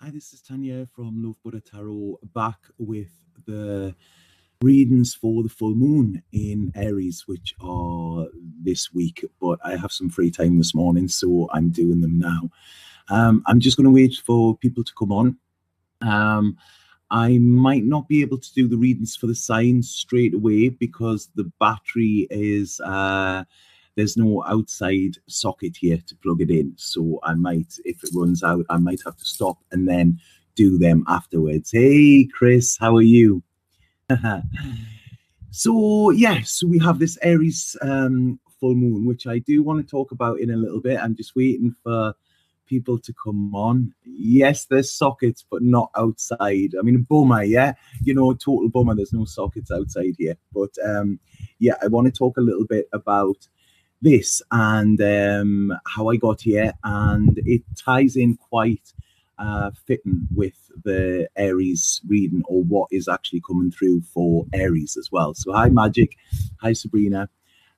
Hi, this is Tanya from Love Buddha Tarot, back with the readings for the full moon in Aries, which are this week. But I have some free time this morning, so I'm doing them now. I'm just going to wait for people to come on. I might not be able to do the readings for the signs straight away because the battery is there's no outside socket here to plug it in. So I might, if it runs out, I might have to stop and then do them afterwards. Hey, Chris, how are you? So, yes, we have this Aries full moon, which I do want to talk about in a little bit. I'm just waiting for people to come on. Yes, there's sockets, but not outside. I mean, bummer, yeah? Total bummer. There's no sockets outside here. But, yeah, I want to talk a little bit about this and how I got here, and it ties in quite fitting with the Aries reading, or what is actually coming through for Aries as well. So hi Magic, hi Sabrina.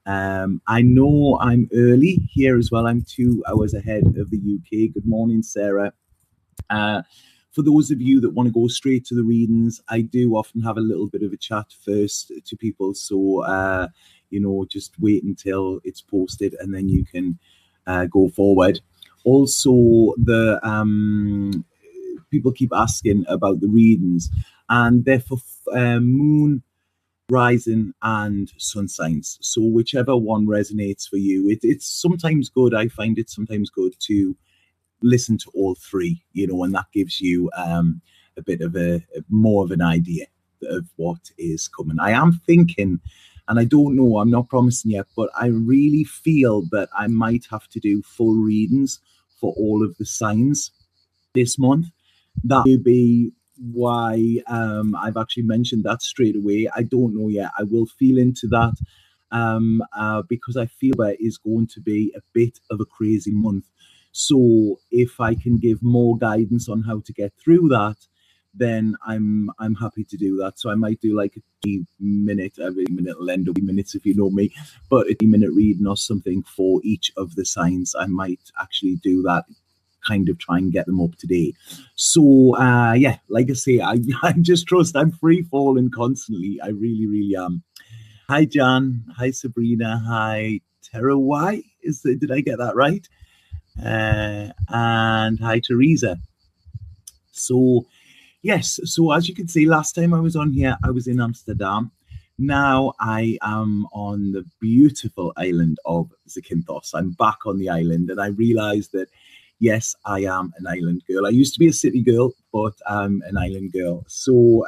I know I'm early here as well. I'm 2 hours ahead of the UK. Good morning, Sarah. For those of you that want to go straight to the readings, I do often have a little bit of a chat first to people. So, just wait until it's posted and then you can go forward. Also, the people keep asking about the readings, and they're for moon, rising and sun signs. So whichever one resonates for you. It's sometimes good. I find it sometimes good to listen to all three, and that gives you a bit of a more of an idea of what is coming. I am thinking, and I don't know, I'm not promising yet, but I really feel that I might have to do full readings for all of the signs this month. That may be why I've actually mentioned that straight away. I don't know yet. I will feel into that because I feel that is going to be a bit of a crazy month. So if I can give more guidance on how to get through that, then I'm happy to do that. So I might do like a 3-minute, every minute will end up 3 minutes if you know me, but a 3-minute reading or something for each of the signs. I might actually do that, kind of try and get them up to date. So yeah, like I say, I just trust I'm free falling constantly. I really, really am. Hi Jan, hi Sabrina, hi Tara Y. Did I get that right? And hi Teresa. So yes, so as you can see, last time I was on here, I was in Amsterdam. Now I am on the beautiful island of Zakynthos. I'm back on the island, and I realized that yes, I am an island girl. I used to be a city girl, but I'm an island girl. So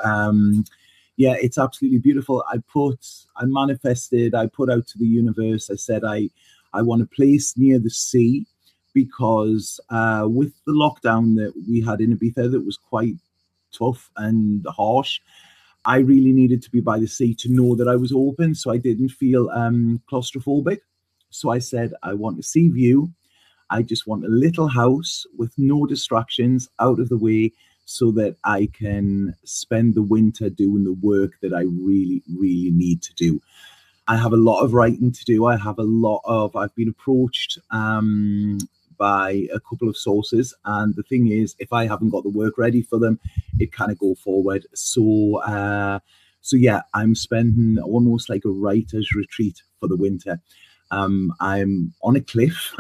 yeah, it's absolutely beautiful. I manifested, I put out to the universe, I said I want a place near the sea, because with the lockdown that we had in Ibiza that was quite tough and harsh, I really needed to be by the sea to know that I was open, so I didn't feel claustrophobic. So I said, I want a sea view. I just want a little house with no distractions, out of the way, so that I can spend the winter doing the work that I really, really need to do. I have a lot of writing to do. I've been approached by a couple of sources, and the thing is, if I haven't got the work ready for them, it kind of go forward. So yeah, I'm spending almost like a writer's retreat for the winter. I'm on a cliff.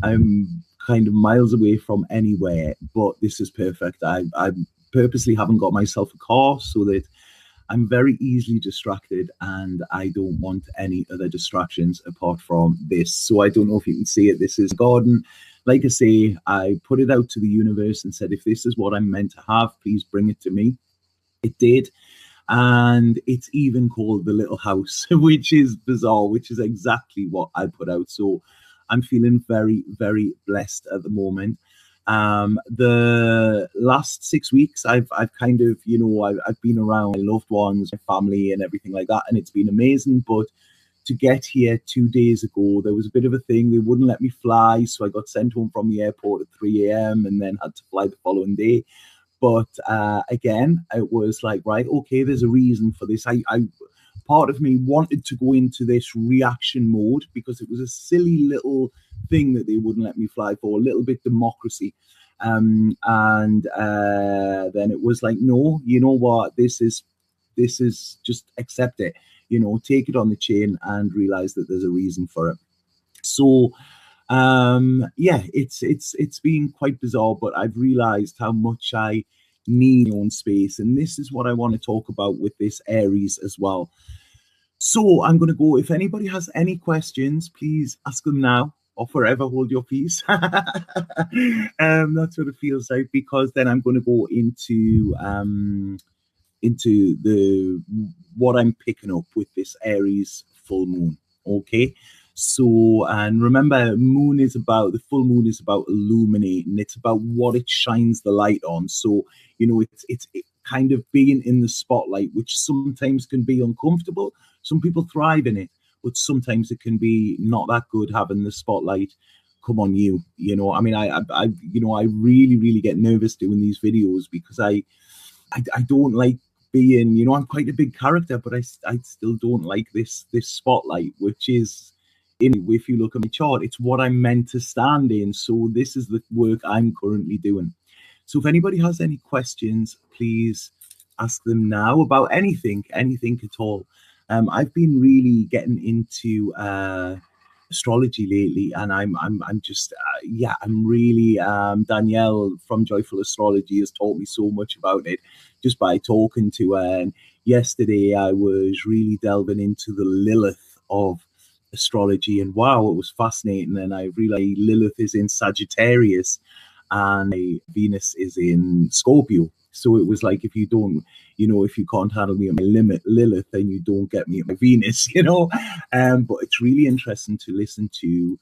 I'm kind of miles away from anywhere, but this is perfect. I purposely haven't got myself a car so that I'm very easily distracted, and I don't want any other distractions apart from this. So I don't know if you can see it. This is a garden. Like I say, I put it out to the universe and said, if this is what I'm meant to have, please bring it to me. It did. And it's even called the little house, which is bizarre, which is exactly what I put out. So I'm feeling very, very blessed at the moment. The last 6 weeks, I've kind of, I've been around my loved ones, my family and everything like that. And it's been amazing. But to get here 2 days ago, there was a bit of a thing. They wouldn't let me fly. So I got sent home from the airport at 3 a.m. and then had to fly the following day. But again, it was like, right, okay, there's a reason for this. I part of me wanted to go into this reaction mode because it was a silly little thing that they wouldn't let me fly for, a little bit democracy. And then it was like, no, you know what, this is just accept it, take it on the chin and realize that there's a reason for it. So yeah, it's been quite bizarre, but I've realized how much I need my own space, and this is what I want to talk about with this Aries as well. So I'm going to go, if anybody has any questions, please ask them now or forever hold your peace. That's what it feels like, because then I'm going to go into the what I'm picking up with this Aries full moon. Okay. So, and remember, the full moon is about illuminating. It's about what it shines the light on. So, it's kind of being in the spotlight, which sometimes can be uncomfortable. Some people thrive in it, but sometimes it can be not that good having the spotlight come on you. I mean, I really, really get nervous doing these videos because I don't like being, I'm quite a big character, but I still don't like this spotlight, which is, if you look at my chart, it's what I'm meant to stand in. So this is the work I'm currently doing. So if anybody has any questions, please ask them now about anything at all. I've been really getting into astrology lately, and I'm just I'm really Danielle from Joyful Astrology has taught me so much about it just by talking to her. And yesterday I was really delving into the Lilith of astrology, and wow, it was fascinating. And I realized Lilith is in Sagittarius and Venus is in Scorpio. So it was like, if you don't, if you can't handle me at my limit, Lilith, then you don't get me at my Venus, But it's really interesting to listen to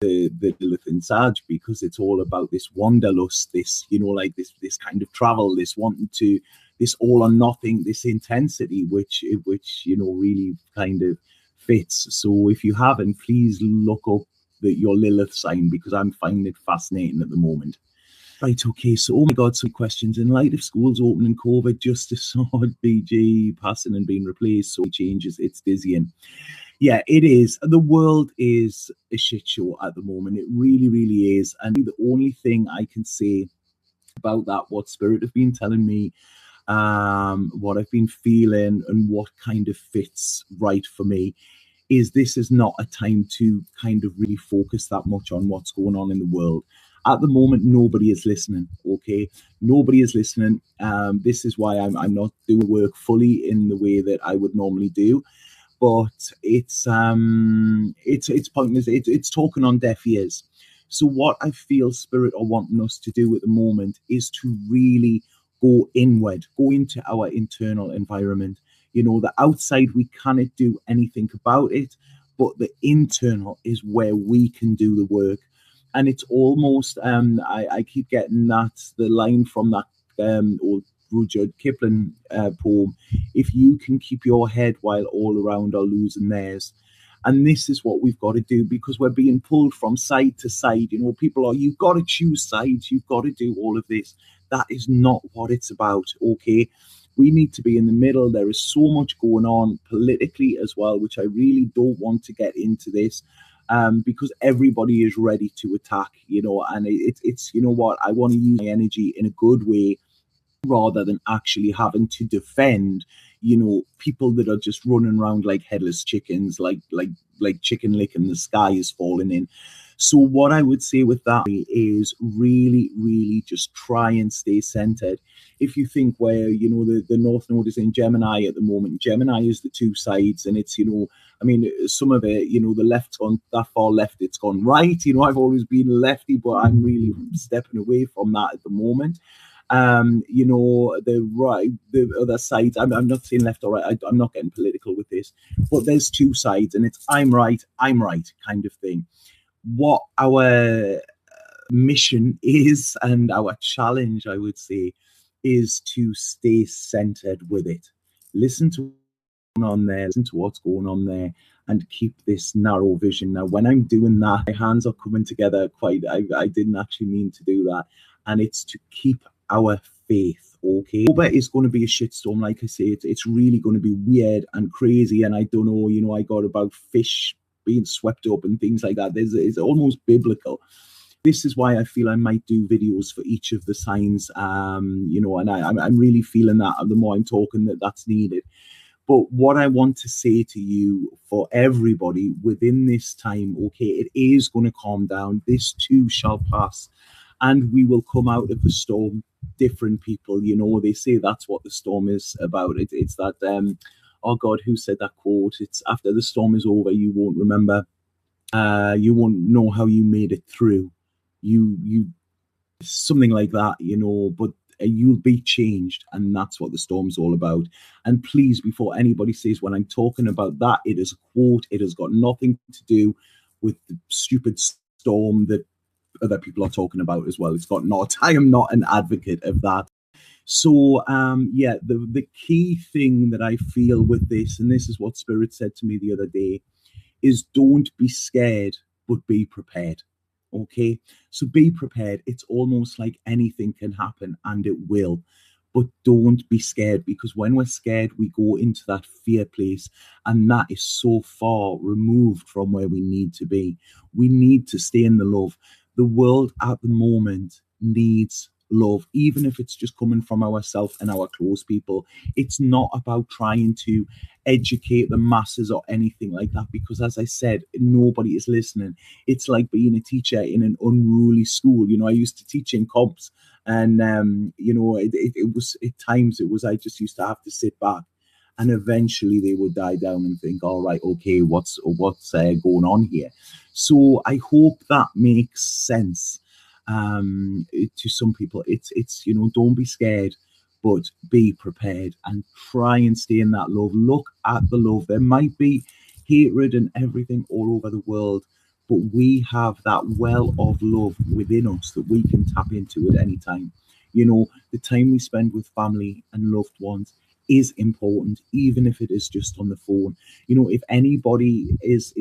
the Lilith in Sag, because it's all about this wanderlust, this, like this kind of travel, this wanting to, this all or nothing, this intensity, which really kind of fits. So if you haven't, please look up your Lilith sign, because I'm finding it fascinating at the moment. Right, okay, so oh my God, some questions. In light of schools opening, COVID, Justice Sword, BG passing and being replaced, so changes, it's dizzying. Yeah, it is. The world is a shit show at the moment. It really, really is. And the only thing I can say about that, what Spirit have been telling me, what I've been feeling, and what kind of fits right for me, is this is not a time to kind of really focus that much on what's going on in the world. At the moment, nobody is listening, okay? Nobody is listening. This is why I'm not doing work fully in the way that I would normally do. But it's pointless. It's talking on deaf ears. So what I feel Spirit are wanting us to do at the moment is to really go inward, go into our internal environment. The outside, we cannot do anything about it, but the internal is where we can do the work. And it's almost, I keep getting the line from that old Rudyard Kipling poem, if you can keep your head while all around are losing theirs. And this is what we've got to do, because we're being pulled from side to side. People are, you've got to choose sides, you've got to do all of this. That is not what it's about, okay? We need to be in the middle. There is so much going on politically as well, which I really don't want to get into this. Because everybody is ready to attack, and it's what, I want to use my energy in a good way, rather than actually having to defend, people that are just running around like headless chickens, like chicken lick and the sky is falling in. So what I would say with that is really, really just try and stay centered. If you think where, the North Node is in Gemini at the moment, Gemini is the two sides, and it's, I mean, some of it, the left's gone that far left, it's gone right. I've always been a lefty, but I'm really stepping away from that at the moment. The other side, I'm not saying left or right, I'm not getting political with this, but there's two sides, and it's I'm right kind of thing. What our mission is, and our challenge, I would say, is to stay centered with it. Listen to what's going on there, and keep this narrow vision. Now, when I'm doing that, my hands are coming together quite, I didn't actually mean to do that, and it's to keep our faith, okay? October is going to be a shitstorm, like I say. It's really going to be weird and crazy, and I don't know, I got about fish being swept up and things like that. It's almost biblical. this is why I feel I might do videos for each of the signs, and I'm really feeling that the more I'm talking that's needed. But what I want to say to you, for everybody within this time, okay, it is going to calm down. This too shall pass, and we will come out of the storm different people. They say that's what the storm is about. It's that, oh God, who said that quote? It's after the storm is over, you won't remember. You won't know how you made it through. You something like that, but you'll be changed, and that's what the storm's all about. And please, before anybody says when I'm talking about that, it is a quote. It has got nothing to do with the stupid storm that other people are talking about as well. It's got not. I am not an advocate of that. So the key thing that I feel with this, and this is what Spirit said to me the other day, is don't be scared, but be prepared. Okay, so be prepared. It's almost like anything can happen, and it will. But don't be scared, because when we're scared, we go into that fear place, and that is so far removed from where we need to be. We need to stay in the love. The world at the moment needs love, even if it's just coming from ourselves and our close people. It's not about trying to educate the masses or anything like that, because as I said, nobody is listening. It's like being a teacher in an unruly school. I used to teach in comps, and it was, at times it was, I just used to have to sit back, and eventually they would die down and think, all right, okay, what's going on here? So I hope that makes sense. To some people, it's don't be scared, but be prepared, and try and stay in that love. Look at the love. There might be hatred and everything all over the world, but we have that well of love within us that we can tap into at any time. The time we spend with family and loved ones is important, even if it is just on the phone. If anybody is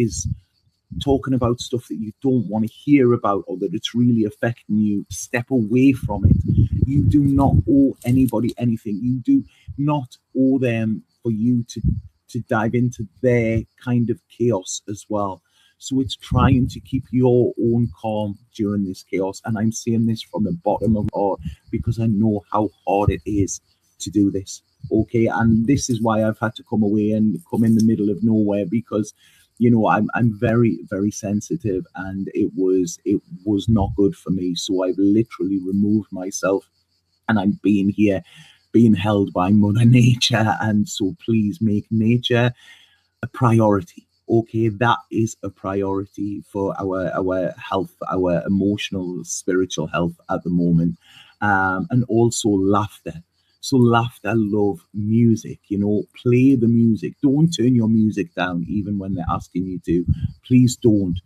talking about stuff that you don't want to hear about, or that it's really affecting you, step away from it. You do not owe anybody anything. You do not owe them for you to dive into their kind of chaos as well. So it's trying to keep your own calm during this chaos. And I'm saying this from the bottom of my heart, because I know how hard it is to do this. Okay, and this is why I've had to come away and come in the middle of nowhere, because I'm very, very sensitive, and it was not good for me. So I've literally removed myself, and I'm being held by Mother Nature. And so please make nature a priority. Okay, that is a priority for our health, our emotional, spiritual health at the moment, and also laughter. So laughter, love, music, play the music. Don't turn your music down, even when they're asking you to. Please don't,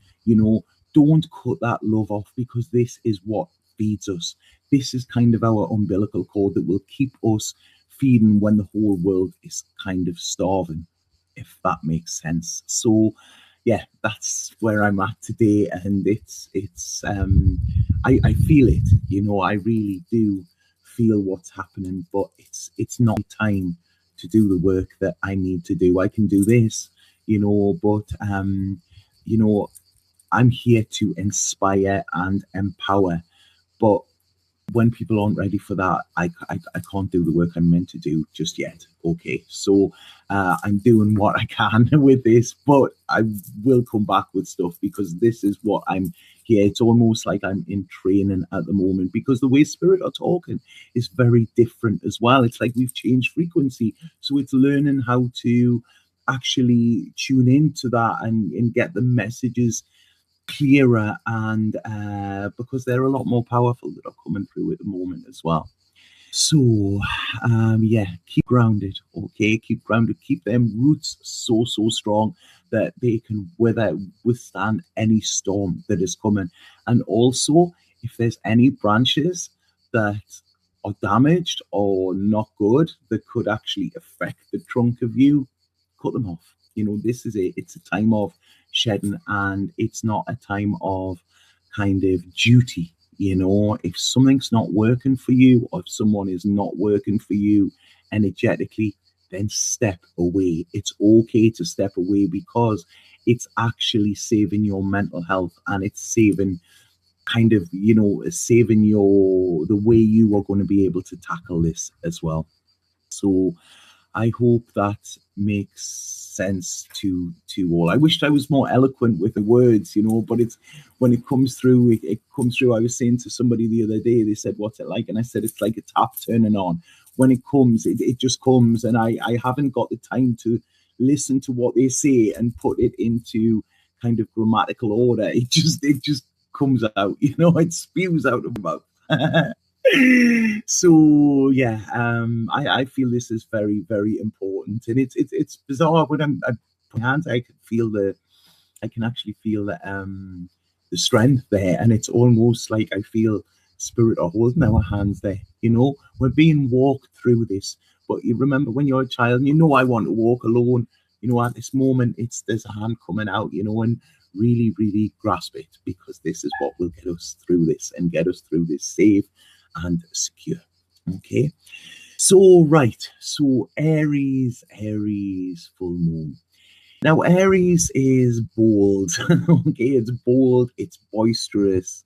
don't cut that love off, because this is what feeds us. This is kind of our umbilical cord that will keep us feeding when the whole world is kind of starving, if that makes sense. So yeah, that's where I'm at today. And I feel it, I really do feel what's happening, but it's not time to do the work that I need to do. I can do this, but I'm here to inspire and empower. But when people aren't ready for that, I can't do the work I'm meant to do just yet. Okay, so I'm doing what I can with this, but I will come back with stuff, because this is what I'm here. It's almost like I'm in training at the moment, because the way Spirit are talking is very different as well. It's like we've changed frequency, so it's learning how to actually tune into that and get the messages clearer, and because they're a lot more powerful that are coming through at the moment as well. So keep grounded. Okay, keep grounded. Keep them roots so strong that they can withstand any storm that is coming. And also, if there's any branches that are damaged or not good, that could actually affect the trunk of you, cut them off. This is it's a time of shedding, and it's not a time of kind of duty. If something's not working for you, or if someone is not working for you energetically, then step away. It's okay to step away, because it's actually saving your mental health, and it's saving kind of, saving the way you are going to be able to tackle this as well. So I hope that makes sense to all. I wished I was more eloquent with the words, but it's when it comes through, it comes through. I was saying to somebody the other day, they said, "What's it like?" And I said, "It's like a tap turning on. When it comes, it just comes, and I haven't got the time to listen to what they say and put it into kind of grammatical order. It just comes out, it spews out of my mouth." So yeah, I feel this is very, very important, and it's bizarre when I'm putting hands. I can actually feel the strength there, and it's almost like I feel spirit are holding our hands there. We're being walked through this. But you remember when you're a child, and I want to walk alone. At this moment, there's a hand coming out. And really, really grasp it, because this is what will get us through this and get us through this safe and secure. Okay. So Aries full moon. Now, Aries is bold. Okay, it's bold, it's boisterous,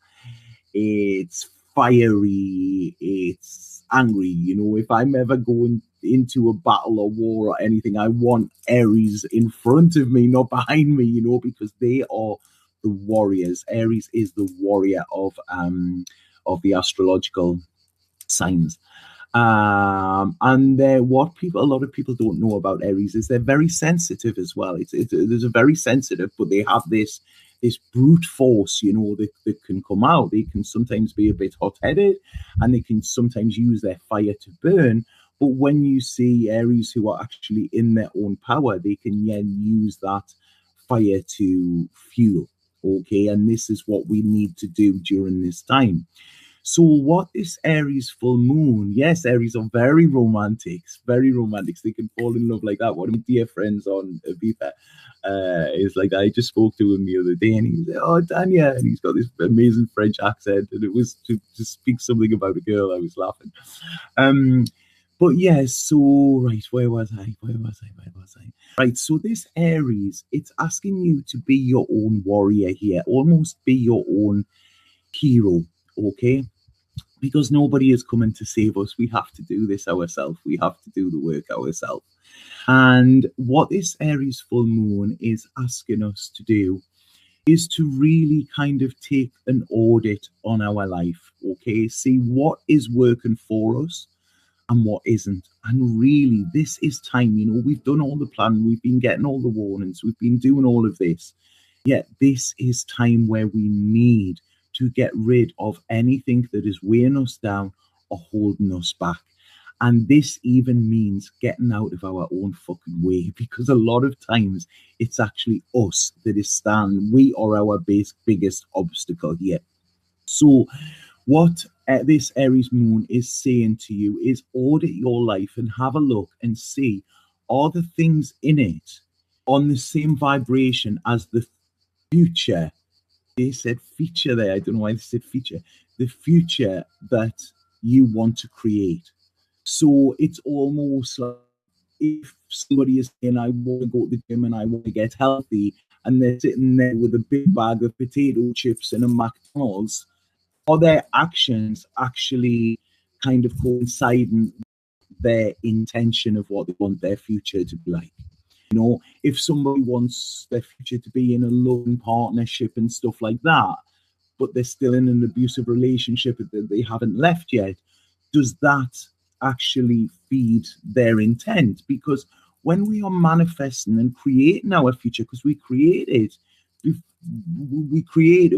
it's fiery, it's angry. If I'm ever going into a battle or war or anything, I want Aries in front of me, not behind me, because they are the warriors. Aries is the warrior of the astrological signs. And what a lot of people don't know about Aries is they're very sensitive as well. There's a very sensitive, but they have this brute force, that can come out. They can sometimes be a bit hot-headed, and they can sometimes use their fire to burn. But when you see Aries who are actually in their own power, they can then use that fire to fuel. Okay, and this is what we need to do during this time. So what is Aries full moon? Yes, Aries are very romantic, very romantic. They can fall in love like that. One of my dear friends on Viva is like, I just spoke to him the other day, and he was like, "Oh, Dania," and he's got this amazing French accent, and it was to speak something about a girl. I was laughing. But yeah, so right, where was I? Right, so this Aries, it's asking you to be your own warrior here, almost be your own hero, okay? Because nobody is coming to save us. We have to do this ourselves. We have to do the work ourselves. And what this Aries full moon is asking us to do is to really kind of take an audit on our life, okay? See what is working for us and what isn't. And really, this is time. We've done all the planning, we've been getting all the warnings, we've been doing all of this. Yet this is time where we need to get rid of anything that is weighing us down or holding us back. And this even means getting out of our own fucking way, because a lot of times it's actually us that is standing. We are our biggest obstacle here. So what this Aries moon is saying to you is audit your life and have a look and see, are the things in it on the same vibration as the future? They said feature there. I don't know why they said feature. The future that you want to create. So it's almost like if somebody is saying, I want to go to the gym and I want to get healthy, and they're sitting there with a big bag of potato chips and a McDonald's, are their actions actually kind of coinciding with their intention of what they want their future to be like? If somebody wants their future to be in a loving partnership and stuff like that, but they're still in an abusive relationship that they haven't left yet, does that actually feed their intent? Because when we are manifesting and creating our future, because we create it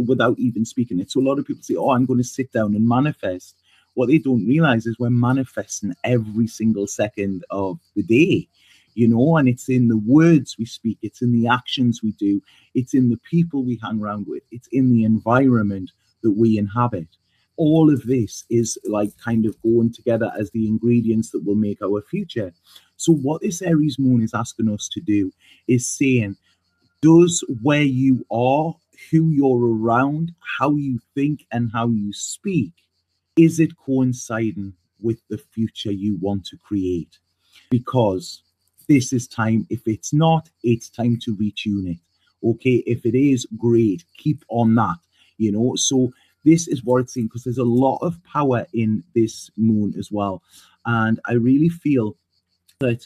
without even speaking it. So a lot of people say, "Oh, I'm going to sit down and manifest." What they don't realize is we're manifesting every single second of the day. And it's in the words we speak, it's in the actions we do, it's in the people we hang around with, it's in the environment that we inhabit. All of this is like kind of going together as the ingredients that will make our future. So what this Aries moon is asking us to do is saying, does where you are, who you're around, how you think and how you speak, is it coinciding with the future you want to create? Because this is time. If it's not, it's time to retune it. Okay, if it is, great, keep on that. So This is what it's saying, because there's a lot of power in this moon as well. And I really feel that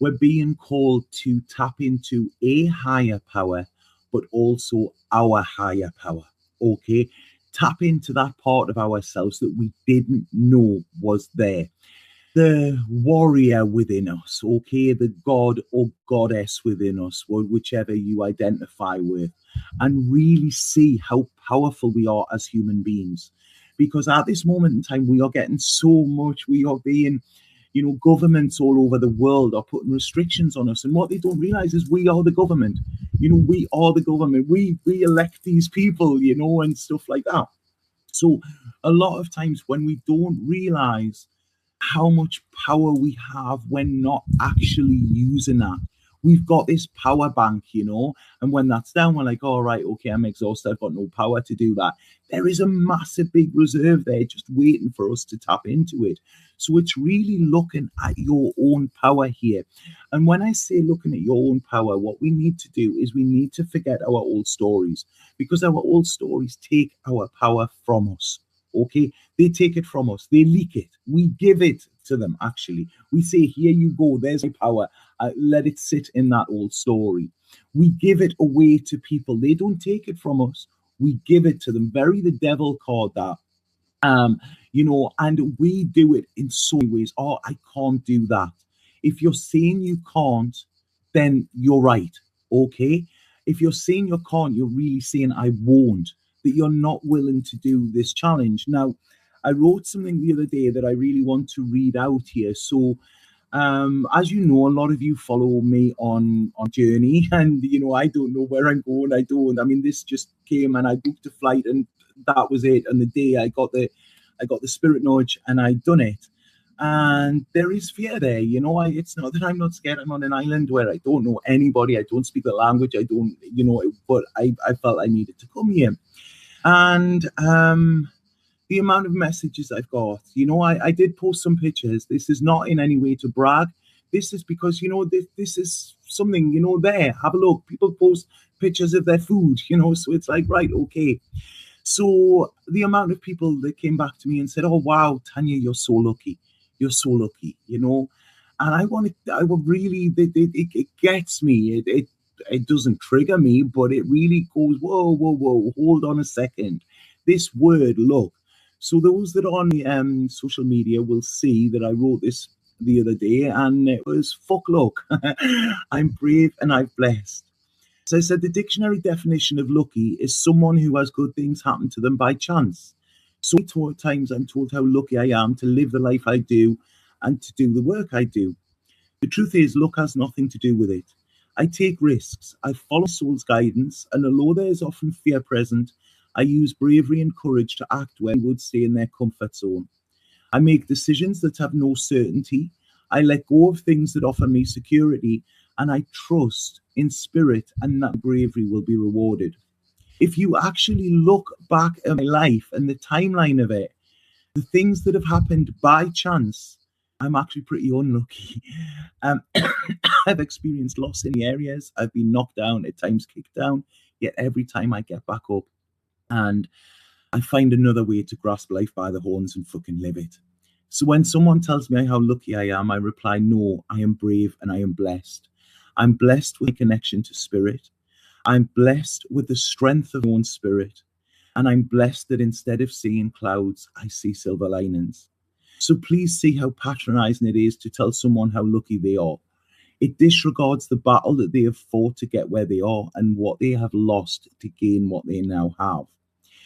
we're being called to tap into a higher power, but also our higher power. Okay. Tap into that part of ourselves that we didn't know was there. The warrior within us, okay, the god or goddess within us, whichever you identify with, and really see how powerful we are as human beings. Because at this moment in time, we are getting so much, we are being, governments all over the world are putting restrictions on us. And what they don't realize is we are the government. We are the government. We elect these people, and stuff like that. So a lot of times when we don't realize how much power we have when not actually using that. We've got this power bank, and when that's down, we're like, all right, okay, I'm exhausted. I've got no power to do that. There is a massive big reserve there just waiting for us to tap into it. So it's really looking at your own power here. And when I say looking at your own power, what we need to do is we need to forget our old stories, because our old stories take our power from us. Okay, they take it from us, they leak it, we give it to them. Actually, we say, here you go, there's my power, let it sit in that old story. We give it away to people, they don't take it from us, we give it to them. Very the devil card, that. And we do it in so many ways. Oh, I can't do that. If you're saying you can't, then you're right. Okay, if you're saying you can't, you're really saying I won't, that you're not willing to do this challenge. Now, I wrote something the other day that I really want to read out here. So, as you know, a lot of you follow me on Journey, and I don't know where I'm going. I mean, this just came, and I booked a flight, and that was it. And the day I got the spirit nudge, and I done it. And there is fear there, it's not that I'm not scared. I'm on an island where I don't know anybody. I don't speak the language. I don't, but I felt I needed to come here. And the amount of messages I've got, I did post some pictures. This is not in any way to brag. This is because, this is something, there. Have a look. People post pictures of their food, so it's like, right, okay. So the amount of people that came back to me and said, oh, wow, Tanya, you're so lucky. You're so lucky, And I would really, it gets me. It doesn't trigger me, but it really goes, whoa, hold on a second. This word, look. So those that are on the social media will see that I wrote this the other day, and it was, fuck luck. I'm brave and I'm blessed. So I said the dictionary definition of lucky is someone who has good things happen to them by chance. So many times I'm told how lucky I am to live the life I do and to do the work I do. The truth is, luck has nothing to do with it. I take risks, I follow soul's guidance, and although there is often fear present, I use bravery and courage to act where they would stay in their comfort zone. I make decisions that have no certainty. I let go of things that offer me security, and I trust in spirit, and that bravery will be rewarded. If you actually look back at my life and the timeline of it, the things that have happened by chance, I'm actually pretty unlucky. I've experienced loss in the areas. I've been knocked down, at times kicked down, yet every time I get back up and I find another way to grasp life by the horns and fucking live it. So when someone tells me how lucky I am, I reply, no, I am brave and I am blessed. I'm blessed with a connection to spirit. I'm blessed with the strength of my own spirit. And I'm blessed that instead of seeing clouds, I see silver linings. So please see how patronizing it is to tell someone how lucky they are. It disregards the battle that they have fought to get where they are and what they have lost to gain what they now have.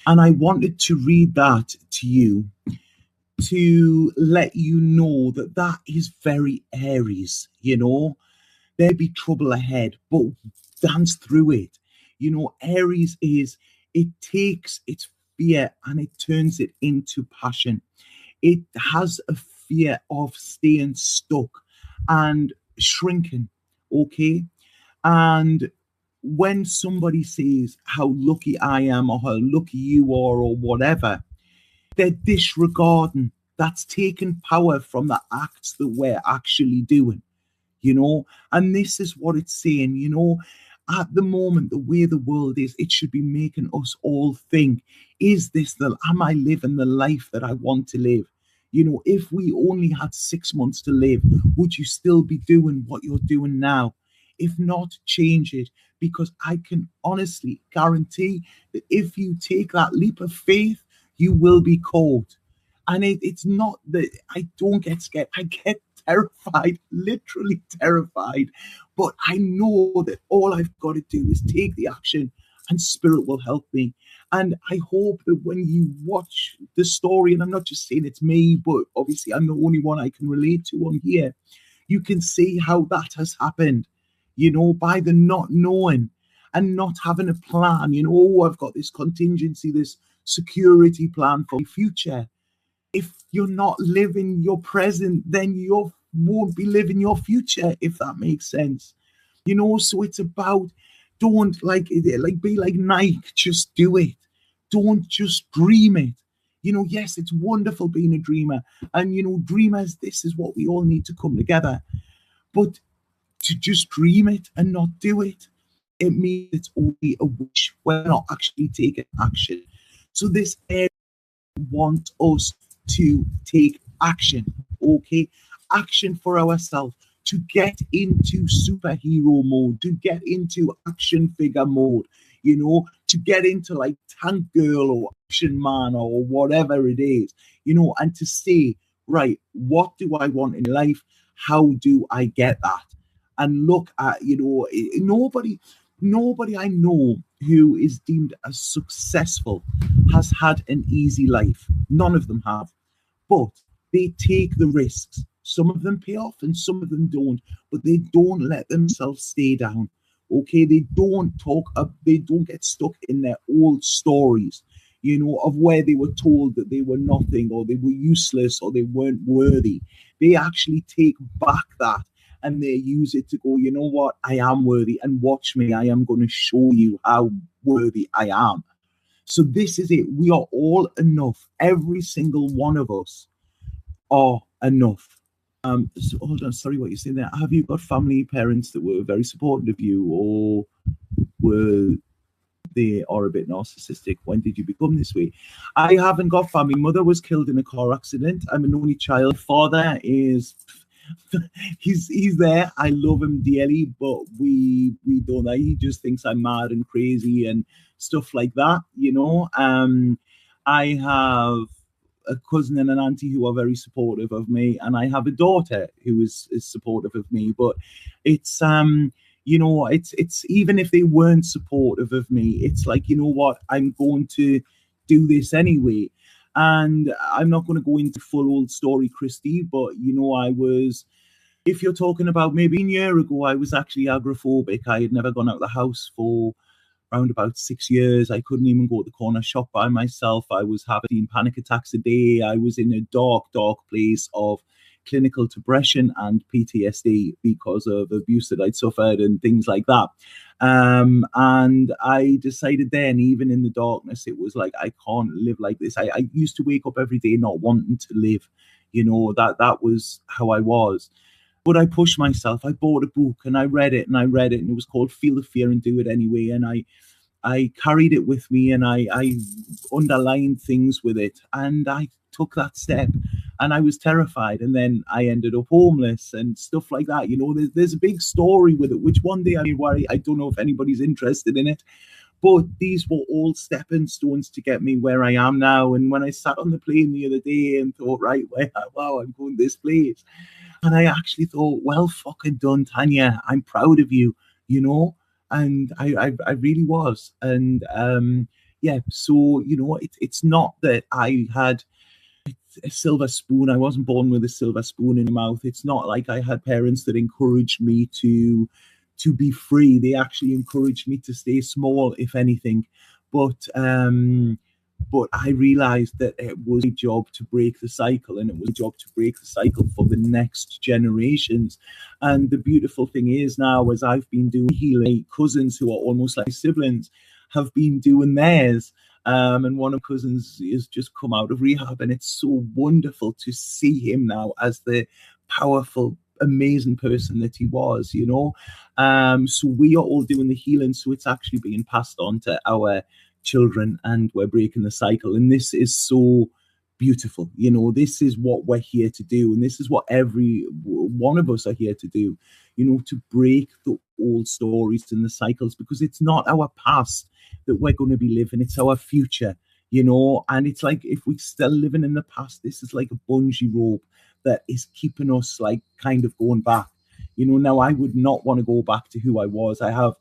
And I wanted to read that to you to let you know that that is very Aries, There'll be trouble ahead, but dance through it. Aries is, it takes its fear and it turns it into passion. It has a fear of staying stuck and shrinking, okay? And when somebody says how lucky I am or how lucky you are or whatever, they're disregarding. That's taking power from the acts that we're actually doing, And this is what it's saying, at the moment, the way the world is, it should be making us all think, am I living the life that I want to live? If we only had 6 months to live, would you still be doing what you're doing now? If not, change it, because I can honestly guarantee that if you take that leap of faith, you will be called. And it's not that I don't get scared. I get terrified, literally terrified. But I know that all I've got to do is take the action, and Spirit will help me. And I hope that when you watch the story, and I'm not just saying it's me, but obviously I'm the only one I can relate to on here, you can see how that has happened, by the not knowing and not having a plan. I've got this contingency, this security plan for the future. If you're not living your present, then you won't be living your future, if that makes sense. So it's about, don't be like Nike, just do it. Don't just dream it. Yes, it's wonderful being a dreamer. And, dreamers, this is what we all need to come together. But to just dream it and not do it, it means it's only a wish. We're not actually taking action. So this area wants us to take action, okay? Action for ourselves, to get into superhero mode, to get into action figure mode, to get into like Tank Girl or Action Man or whatever it is, and to say, right, what do I want in life? How do I get that? And look at, nobody I know who is deemed as successful has had an easy life. None of them have. But they take the risks. Some of them pay off and some of them don't. But they don't let themselves stay down. Okay, they don't get stuck in their old stories, of where they were told that they were nothing or they were useless or they weren't worthy. They actually take back that and they use it to go, you know what, I am worthy, and watch me, I am going to show you how worthy I am. So this is it. We are all enough. Every single one of us are enough. So hold on, sorry, what you're saying there. Have you got family, parents that were very supportive of you, or were they are a bit narcissistic? When did you become this way? I haven't got family. Mother was killed in a car accident. I'm an only child. Father is he's there. I love him dearly, but we don't. He just thinks I'm mad and crazy and stuff like that. I have a cousin and an auntie who are very supportive of me, and I have a daughter who is supportive of me. But it's it's even if they weren't supportive of me, it's like, what, I'm going to do this anyway. And I'm not going to go into full old story, Christy, but I was, if you're talking about maybe a year ago, I was actually agoraphobic. I had never gone out of the house for around about 6 years. I couldn't even go to the corner shop by myself. I was having panic attacks a day. I was in a dark place of clinical depression and PTSD because of abuse that I'd suffered and things like that. And I decided then, even in the darkness, it was like, I can't live like this. I used to wake up every day not wanting to live. That was how I was. But I pushed myself. I bought a book and I read it, and it was called Feel the Fear and Do It Anyway. And I carried it with me, and I underlined things with it, and I took that step, and I was terrified, and then I ended up homeless and stuff like that. There's a big story with it, which one day I don't know if anybody's interested in it, but these were all stepping stones to get me where I am now. And when I sat on the plane the other day and thought, right, wow, I'm going this place, and I actually thought, well, fucking done, Tanya. I'm proud of you, and I really was. And yeah, so it's not that I had a silver spoon. I wasn't born with a silver spoon in my mouth. It's not like I had parents that encouraged me to be free. They actually encouraged me to stay small, if anything. But I realized that it was a job to break the cycle, and it was a job to break the cycle for the next generations. And the beautiful thing is now, as I've been doing healing, cousins who are almost like siblings have been doing theirs. And one of my cousins has just come out of rehab, and it's so wonderful to see him now as the powerful amazing person that he was, so we are all doing the healing, so it's actually being passed on to our children, and we're breaking the cycle. And this is so beautiful. This is what we're here to do, and this is what every one of us are here to do, to break the old stories and the cycles, because it's not our past that we're going to be living, it's our future. And it's like, if we're still living in the past, this is like a bungee rope that is keeping us like kind of going back. Now I would not want to go back to who I was. I have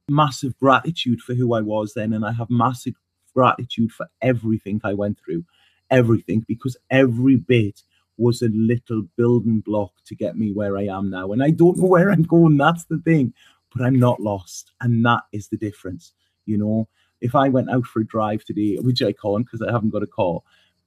massive gratitude for who I was then, and I have massive gratitude for everything I went through, everything, because every bit was a little building block to get me where I am now. And I don't know where I'm going, that's the thing, but I'm not lost, and that is the difference. If I went out for a drive today, which I can't because I haven't got a car,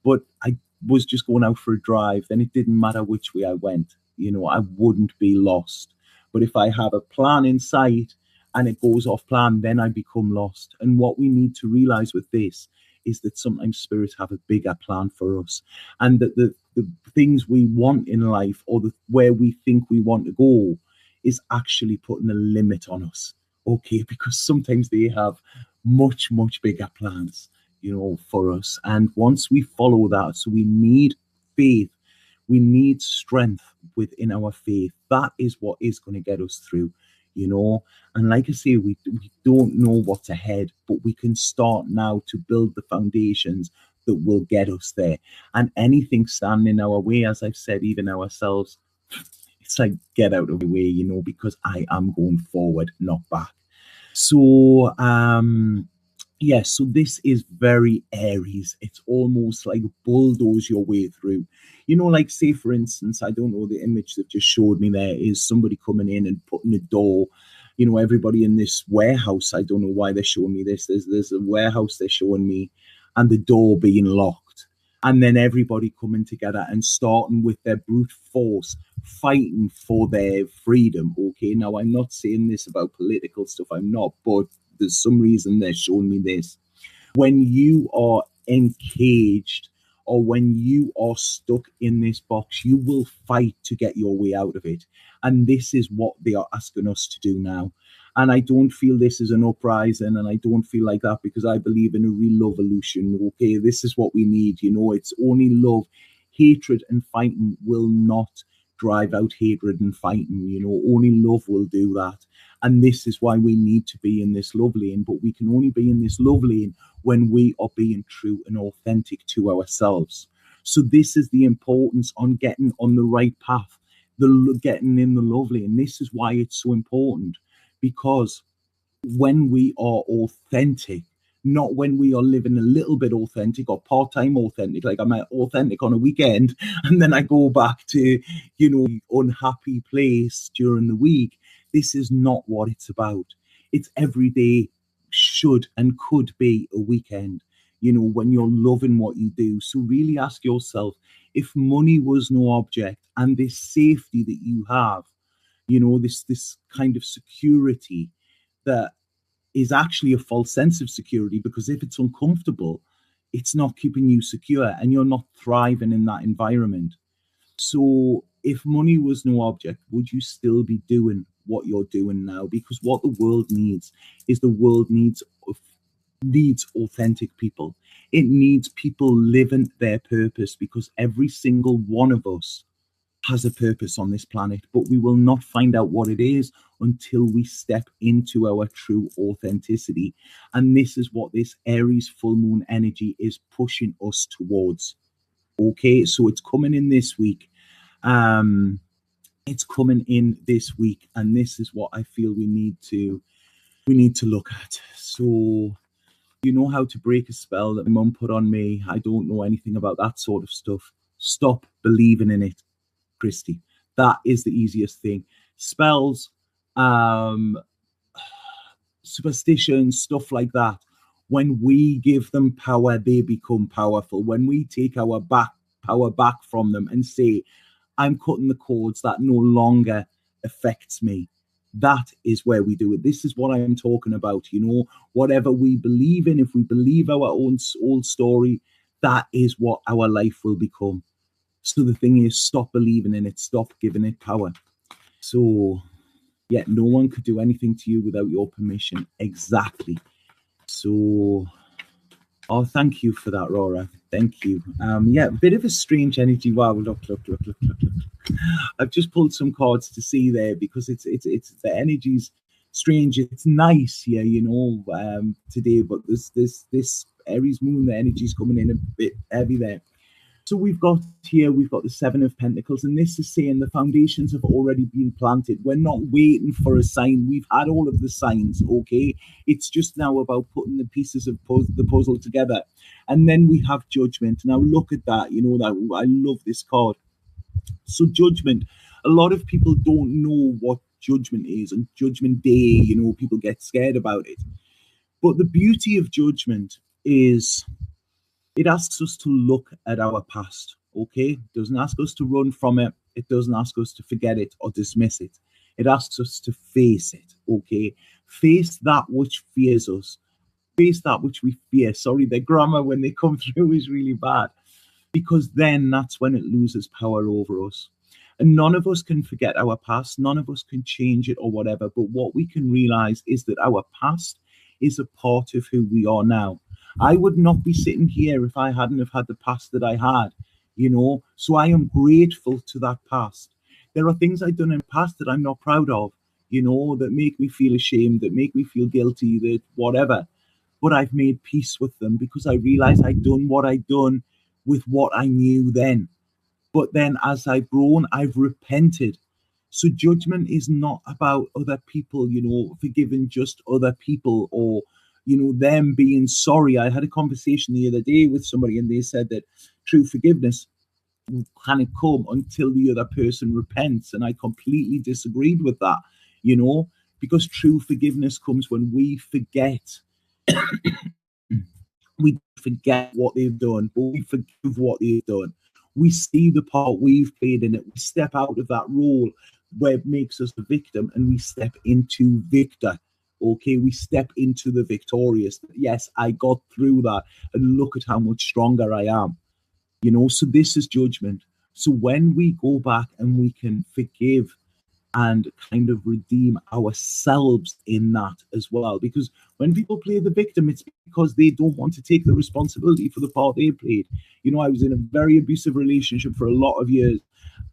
but I was just going out for a drive, then it didn't matter which way I went. I wouldn't be lost. But if I have a plan in sight and it goes off plan, then I become lost. And what we need to realize with this is that sometimes spirits have a bigger plan for us, and that the things we want in life, or where we think we want to go, is actually putting a limit on us. Okay, because sometimes they have much, much bigger plans, for us. And once we follow that, so we need faith, we need strength within our faith. That is what is going to get us through, And like I say, we don't know what's ahead, but we can start now to build the foundations that will get us there. And anything standing in our way, as I've said, even ourselves, it's like, get out of the way, because I am going forward, not back. So, so this is very Aries. It's almost like bulldoze your way through. Like, say, for instance, I don't know, the image that just showed me there is somebody coming in and putting a door, everybody in this warehouse. I don't know why they're showing me this. There's a warehouse they're showing me, and the door being locked. And then everybody coming together and starting with their brute force, fighting for their freedom. Okay, now I'm not saying this about political stuff, I'm not, but there's some reason they're showing me this. When you are encaged, or when you are stuck in this box, you will fight to get your way out of it. And this is what they are asking us to do now. And I don't feel this is an uprising, and I don't feel like that, because I believe in a real evolution. Okay, this is what we need. It's only love. Hatred and fighting will not drive out hatred and fighting. Only love will do that. And this is why we need to be in this love lane. But we can only be in this love lane when we are being true and authentic to ourselves. So this is the importance on getting on the right path, getting in the love lane. This is why it's so important, because when we are authentic, not when we are living a little bit authentic or part-time authentic, like I'm authentic on a weekend and then I go back to, unhappy place during the week. This is not what it's about. It's every day should and could be a weekend, when you're loving what you do. So really ask yourself, if money was no object, and this safety that you have, this kind of security that is actually a false sense of security, because if it's uncomfortable, it's not keeping you secure and you're not thriving in that environment. So if money was no object, would you still be doing what you're doing now? Because what the world needs is, the world needs authentic people. It needs people living their purpose, because every single one of us has a purpose on this planet, but we will not find out what it is until we step into our true authenticity. And this is what this Aries full moon energy is pushing us towards. Okay, so it's coming in this week. It's coming in this week, and this is what I feel we need to look at. So, how to break a spell that my mum put on me. I don't know anything about that sort of stuff. Stop believing in it, Christy. That is the easiest thing. Spells, superstitions, stuff like that. When we give them power, they become powerful. When we take our power back from them and say, I'm cutting the cords, that no longer affects me. That is where we do it. This is what I'm talking about. Whatever we believe in, if we believe our own old story, that is what our life will become. So the thing is, stop believing in it, stop giving it power. So, yeah, no one could do anything to you without your permission. Exactly. So, oh, thank you for that, Rora. Thank you. Yeah, bit of a strange energy. Wow, look. I've just pulled some cards to see there because it's the energy's strange. It's nice here, today, but this Aries moon, the energy's coming in a bit heavy there. So we've got the Seven of Pentacles, and this is saying the foundations have already been planted. We're not waiting for a sign. We've had all of the signs, okay? It's just now about putting the pieces of the puzzle together. And then we have Judgment. Now look at that, that I love this card. So Judgment, a lot of people don't know what Judgment is, and Judgment Day, people get scared about it. But the beauty of Judgment is it asks us to look at our past, okay? It doesn't ask us to run from it. It doesn't ask us to forget it or dismiss it. It asks us to face it, okay? Face that which fears us. Face that which we fear. Sorry, the grammar when they come through is really bad, because then that's when it loses power over us. And none of us can forget our past. None of us can change it or whatever. But what we can realize is that our past is a part of who we are now. I would not be sitting here if I hadn't have had the past that I had, So I am grateful to that past. There are things I've done in the past that I'm not proud of, that make me feel ashamed, that make me feel guilty, that whatever. But I've made peace with them because I realized I'd done what I'd done with what I knew then. But then as I've grown, I've repented. So judgment is not about other people, forgiving just other people or, them being sorry. I had a conversation the other day with somebody and they said that true forgiveness can't come until the other person repents. And I completely disagreed with that, because true forgiveness comes when we forget. We forget what they've done, but we forgive what they've done. We see the part we've played in it. We step out of that role where it makes us the victim and we step into victor. Okay, we step into the victorious. Yes, I got through that, and look at how much stronger I am. So this is judgment. So when we go back and we can forgive and kind of redeem ourselves in that as well. Because when people play the victim, it's because they don't want to take the responsibility for the part they played. I was in a very abusive relationship for a lot of years,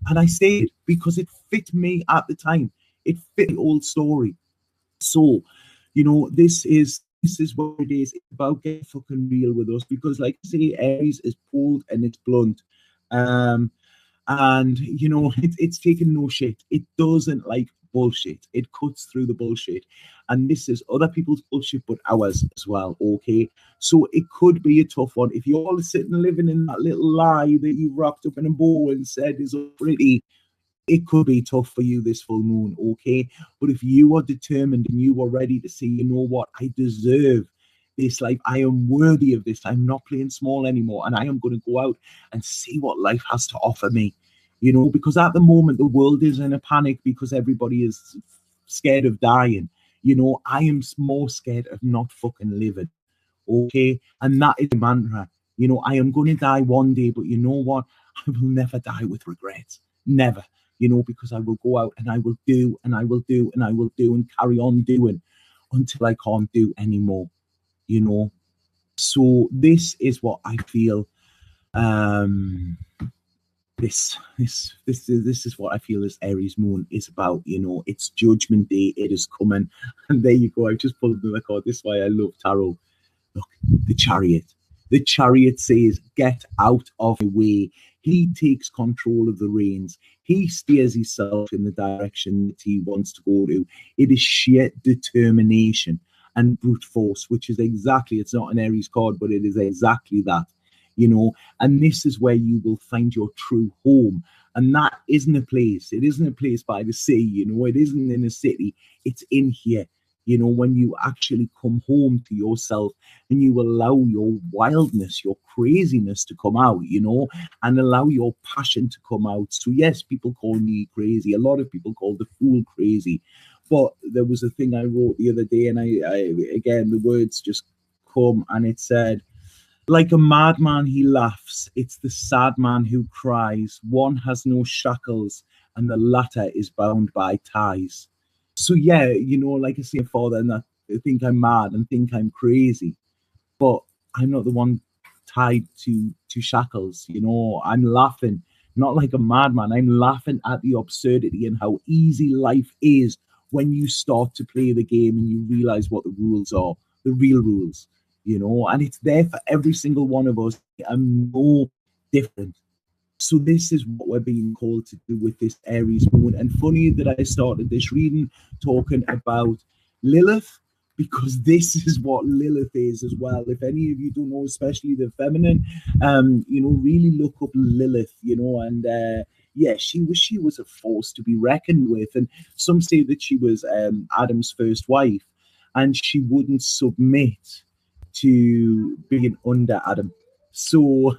and I stayed because it fit me at the time. It fit the old story. So, this is what it is. It's about getting fucking real with us, because like I say, Aries is pulled and it's blunt. And it's taking no shit. It doesn't like bullshit. It cuts through the bullshit, and this is other people's bullshit but ours as well. Okay, so it could be a tough one if you're all sitting living in that little lie that you wrapped up in a bow and said is pretty. It could be tough for you this full moon, okay? But if you are determined and you are ready to say, you know what, I deserve this life, I am worthy of this, I'm not playing small anymore, and I am going to go out and see what life has to offer me, because at the moment the world is in a panic because everybody is scared of dying. I am more scared of not fucking living, okay? And that is the mantra. I am going to die one day, but you know what? I will never die with regrets. Never. Because I will go out and I will do and I will do and I will do and carry on doing until I can't do anymore. So this is what I feel. This is what I feel this Aries moon is about. It's Judgment Day. It is coming, and there you go. I just pulled another card. This is why I love tarot. Look, the Chariot. The Chariot says, "Get out of the way." He takes control of the reins. He steers himself in the direction that he wants to go to. It is sheer determination and brute force, which is exactly, it's not an Aries card, but it is exactly that, and this is where you will find your true home. And that isn't a place. It isn't a place by the sea, it isn't in a city. It's in here. When you actually come home to yourself and you allow your wildness, your craziness to come out, and allow your passion to come out. So yes, people call me crazy. A lot of people call the fool crazy. But there was a thing I wrote the other day, and I again, the words just come, and it said, "Like a madman, he laughs. It's the sad man who cries. One has no shackles and the latter is bound by ties. So yeah, like I say, father, and that I think I'm mad and think I'm crazy, but I'm not the one tied to shackles. I'm laughing, not like a madman. I'm laughing at the absurdity and how easy life is when you start to play the game and you realize what the rules are, the real rules. And it's there for every single one of us. I'm no different. So this is what we're being called to do with this Aries moon. And funny that I started this reading talking about Lilith, because this is what Lilith is as well. If any of you don't know, especially the feminine, really look up Lilith, and yeah, she was a force to be reckoned with. And some say that she was Adam's first wife, and she wouldn't submit to being under Adam. So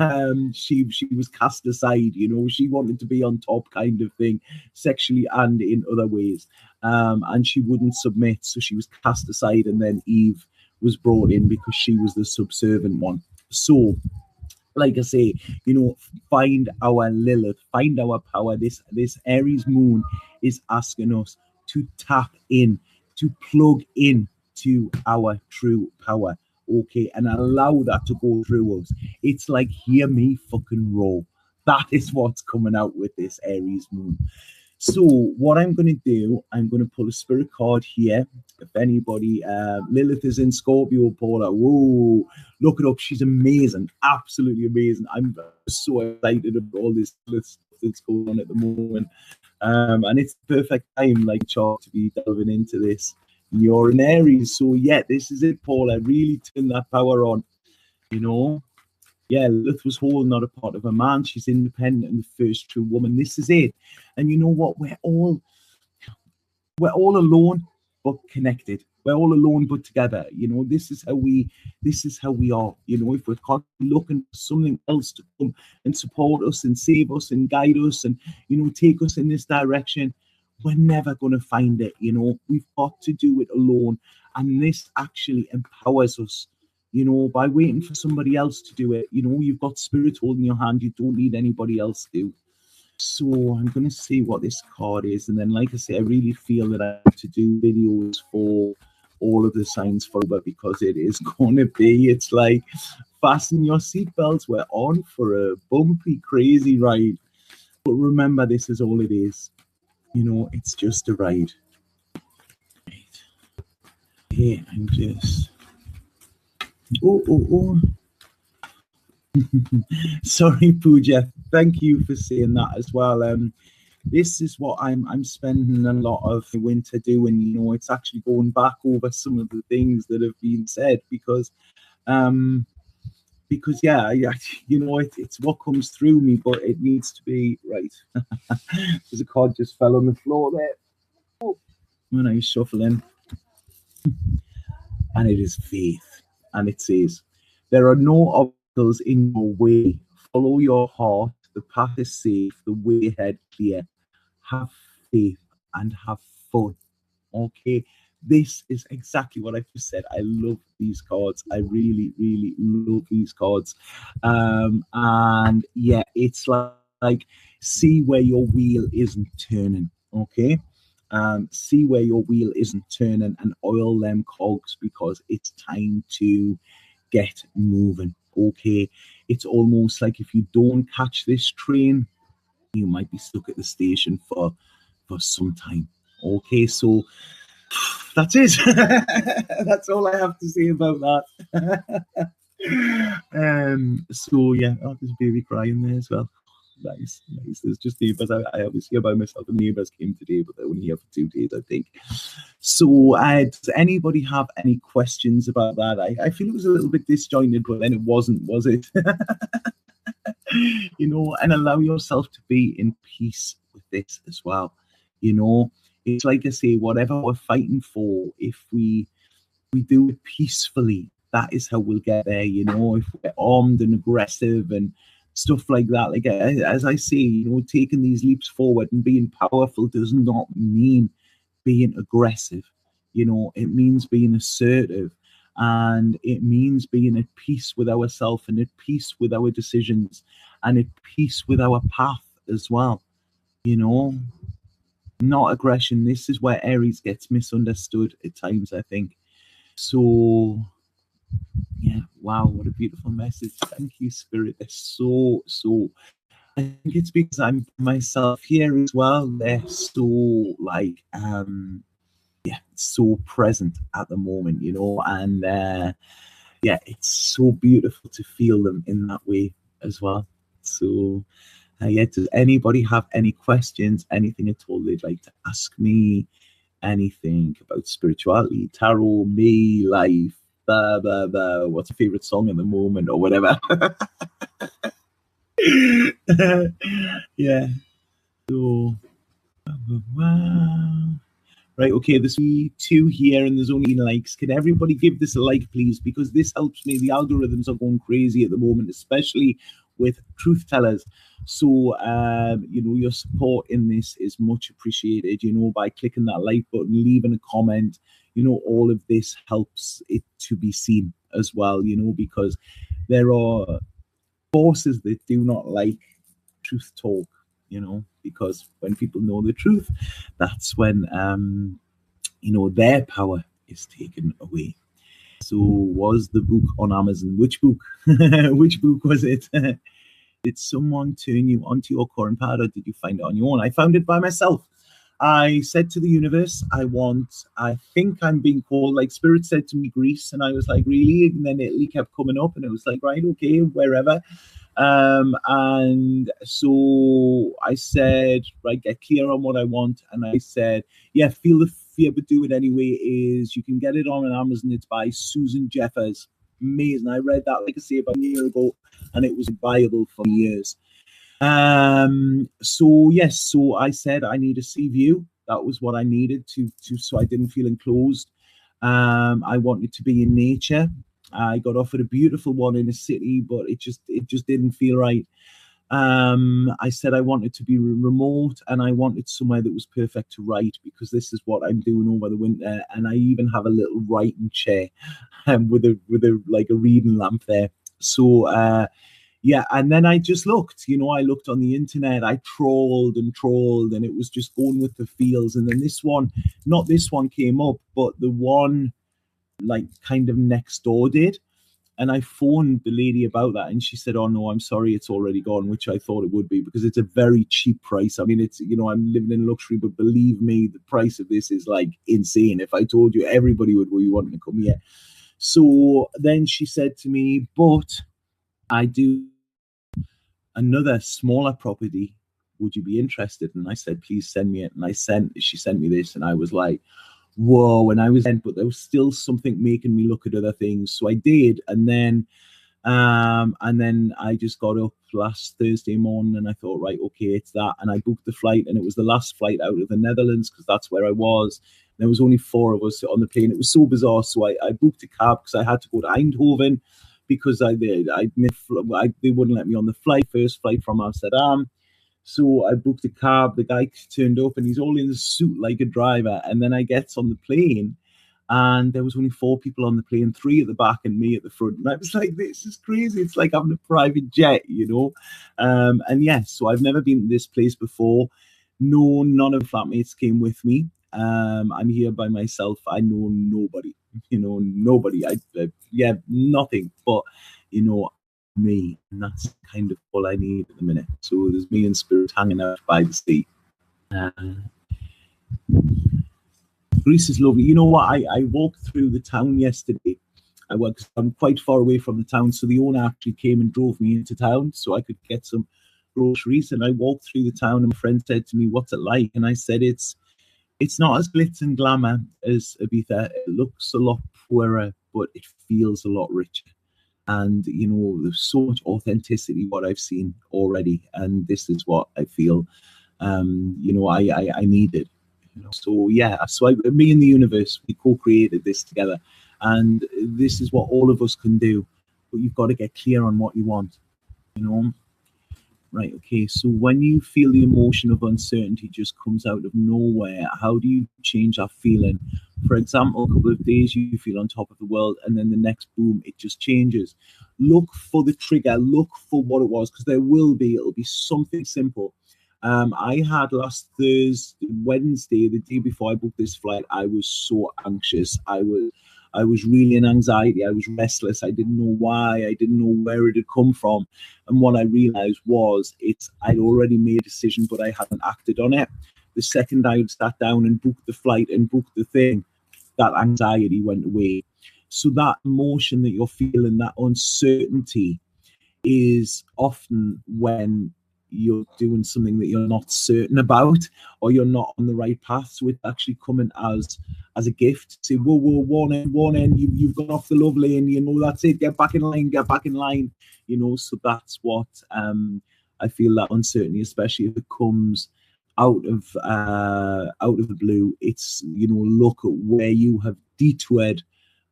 she was cast aside. She wanted to be on top, kind of thing, sexually and in other ways, and she wouldn't submit. So she was cast aside, and then Eve was brought in because she was the subservient one. So, like I say, find our Lilith, find our power. This Aries moon is asking us to tap in, to plug in to our true power, okay, and allow that to go through us. It's like, hear me fucking roar. That is what's coming out with this Aries moon. So what I'm going to do, I'm going to pull a spirit card here. If anybody, Lilith is in Scorpio, Paula. Whoa, look it up. She's amazing, absolutely amazing. I'm so excited about all this stuff that's going on at the moment. And it's the perfect time, like Charles, to be delving into this. You're an Aries, so yeah, this is it, Paula. Really turn that power on, Yeah, Lilith was whole, not a part of a man. She's independent and the first true woman. This is it. And you know what? We're all alone but connected. We're all alone but together. This is how we are. If we're constantly looking for something else to come and support us and save us and guide us and take us in this direction, we're never going to find it. We've got to do it alone. And this actually empowers us, by waiting for somebody else to do it. You've got spirit holding your hand. You don't need anybody else to. So I'm going to see what this card is. And then, like I say, I really feel that I have to do videos for all of the signs forward, because it is going to be, it's like, fasten your seatbelts. We're on for a bumpy, crazy ride. But remember, this is all it is. It's just a ride. Right. Here, I'm just... Oh. Sorry, Pooja. Thank you for saying that as well. This is what I'm spending a lot of the winter doing. It's actually going back over some of the things that have been said, because yeah, it's what comes through me, but it needs to be right. There's a card just fell on the floor there when I was shuffling, and it is faith, and it says, there are no obstacles in your way. Follow your heart. The path is safe. The way ahead clear. Have faith and have fun. Okay, this is exactly what I just said. I love these cards. I really, really love these cards. And yeah, it's like see where your wheel isn't turning. Okay. See where your wheel isn't turning and oil them cogs, because it's time to get moving. Okay, it's almost like if you don't catch this train, you might be stuck at the station for some time. Okay, so that's it. That's all I have to say about that. So yeah, there's a baby crying there as well. Nice. There's just neighbours. I obviously by myself, and neighbours came today, but they're only here for 2 days, I think. So does anybody have any questions about that? I feel it was a little bit disjointed, but then it wasn't, was it? And allow yourself to be in peace with this as well. It's like I say, whatever we're fighting for, if we do it peacefully, that is how we'll get there. If we're armed and aggressive and stuff like that, like as I say, taking these leaps forward and being powerful does not mean being aggressive. It means being assertive, and it means being at peace with ourselves and at peace with our decisions and at peace with our path as well. not aggression. This is where Aries gets misunderstood at times, I think. So, yeah, wow, what a beautiful message. Thank you, Spirit. They're so. I think it's because I'm myself here as well. They're so like, yeah, so present at the moment, and yeah, it's so beautiful to feel them in that way as well. So, yeah, does anybody have any questions, anything at all they'd like to ask me? Anything about spirituality, tarot, me, life, blah, blah, blah. What's your favorite song at the moment or whatever? Yeah. So, wow. Right, okay, there's two here and there's only likes. Can everybody give this a like, please? Because this helps me. The algorithms are going crazy at the moment, especially with truth tellers. So, your support in this is much appreciated, by clicking that like button, leaving a comment. All of this helps it to be seen as well, because there are forces that do not like truth talk, because when people know the truth, that's when their power is taken away. So was the book on Amazon? Which book? Which book was it? Did someone turn you onto your current path, or did you find it on your own? I found it by myself. I said to the universe, I think I'm being called, like Spirit said to me, Greece. And I was like, really? And then Italy kept coming up, and it was like, right, okay, wherever. And so I said, right, get clear on what I want. And I said, yeah, feel the fear, but do it anyway. Is you can get it on Amazon. It's by Susan Jeffers. Amazing. I read that, like I say, about a year ago, and it was viable for years. So yes, so I said I need a sea view. That was what I needed to so I didn't feel enclosed. I wanted to be in nature. I got offered a beautiful one in a city, but it just didn't feel right. I said I wanted to be remote, and I wanted somewhere that was perfect to write, because this is what I'm doing over the winter. And I even have a little writing chair, with a like a reading lamp there. So yeah, and then I just looked, I looked on the internet, I trawled and trawled, and it was just going with the feels. And then not this one came up, but the one like kind of next door did. And I phoned the lady about that, and she said, "Oh no, I'm sorry, it's already gone," which I thought it would be, because it's a very cheap price. I mean, it's, I'm living in luxury, but believe me, the price of this is like insane. If I told you, everybody would be wanting to come here. So then she said to me, "But I do another smaller property. Would you be interested?" And I said, "Please send me it." And she sent me this, and I was like, whoa. And I was in, but there was still something making me look at other things. So I did. And then I just got up last Thursday morning, and I thought, right, okay, it's that. And I booked the flight, and it was the last flight out of the Netherlands, because that's where I was. There was only 4 of us on the plane. It was so bizarre. So I booked a cab, because I had to go to Eindhoven, because they wouldn't let me on the first flight from Amsterdam. So I booked a cab. The guy turned up, and he's all in a suit like a driver. And then I get on the plane, and there was only 4 people on the plane, 3 at the back and me at the front. And I was like, this is crazy. It's like having a private jet. And yes, so I've never been to this place before. No, none of the flatmates came with me. I'm here by myself. I know nobody, nobody. Yeah, nothing but, me. And that's kind of all I need at the minute. So there's me and Spirit hanging out by the sea. Uh, Greece is lovely. You know what? I walked through the town yesterday. I'm quite far away from the town, so the owner actually came and drove me into town so I could get some groceries. And I walked through the town, and my friend said to me, "What's it like?" And I said, It's not as glitz and glamour as Ibiza. It looks a lot poorer, but it feels a lot richer. And there's so much authenticity what I've seen already, and this is what I feel. I needed. So yeah, me and the universe, we co-created this together, and this is what all of us can do. But you've got to get clear on what you want. You know. Right, okay, so when you feel the emotion of uncertainty just comes out of nowhere, how do you change that feeling? For example, a couple of days you feel on top of the world, and then the next boom, it just changes. Look for the trigger, look for what it was, because it'll be something simple. I had last Wednesday, the day before I booked this flight, I was so anxious. I was really in anxiety. I was restless. I didn't know why. I didn't know where it had come from. And what I realized was I'd already made a decision, but I hadn't acted on it. The second I had sat down and booked the flight and booked the thing, that anxiety went away. So that emotion that you're feeling, that uncertainty, is often when you're doing something that you're not certain about, or you're not on the right path. So it's actually coming as a gift. Say, whoa, one end, you've gone off the love lane, that's it, get back in line, so that's what I feel, that uncertainty, especially if it comes out of the blue. It's, look at where you have detoured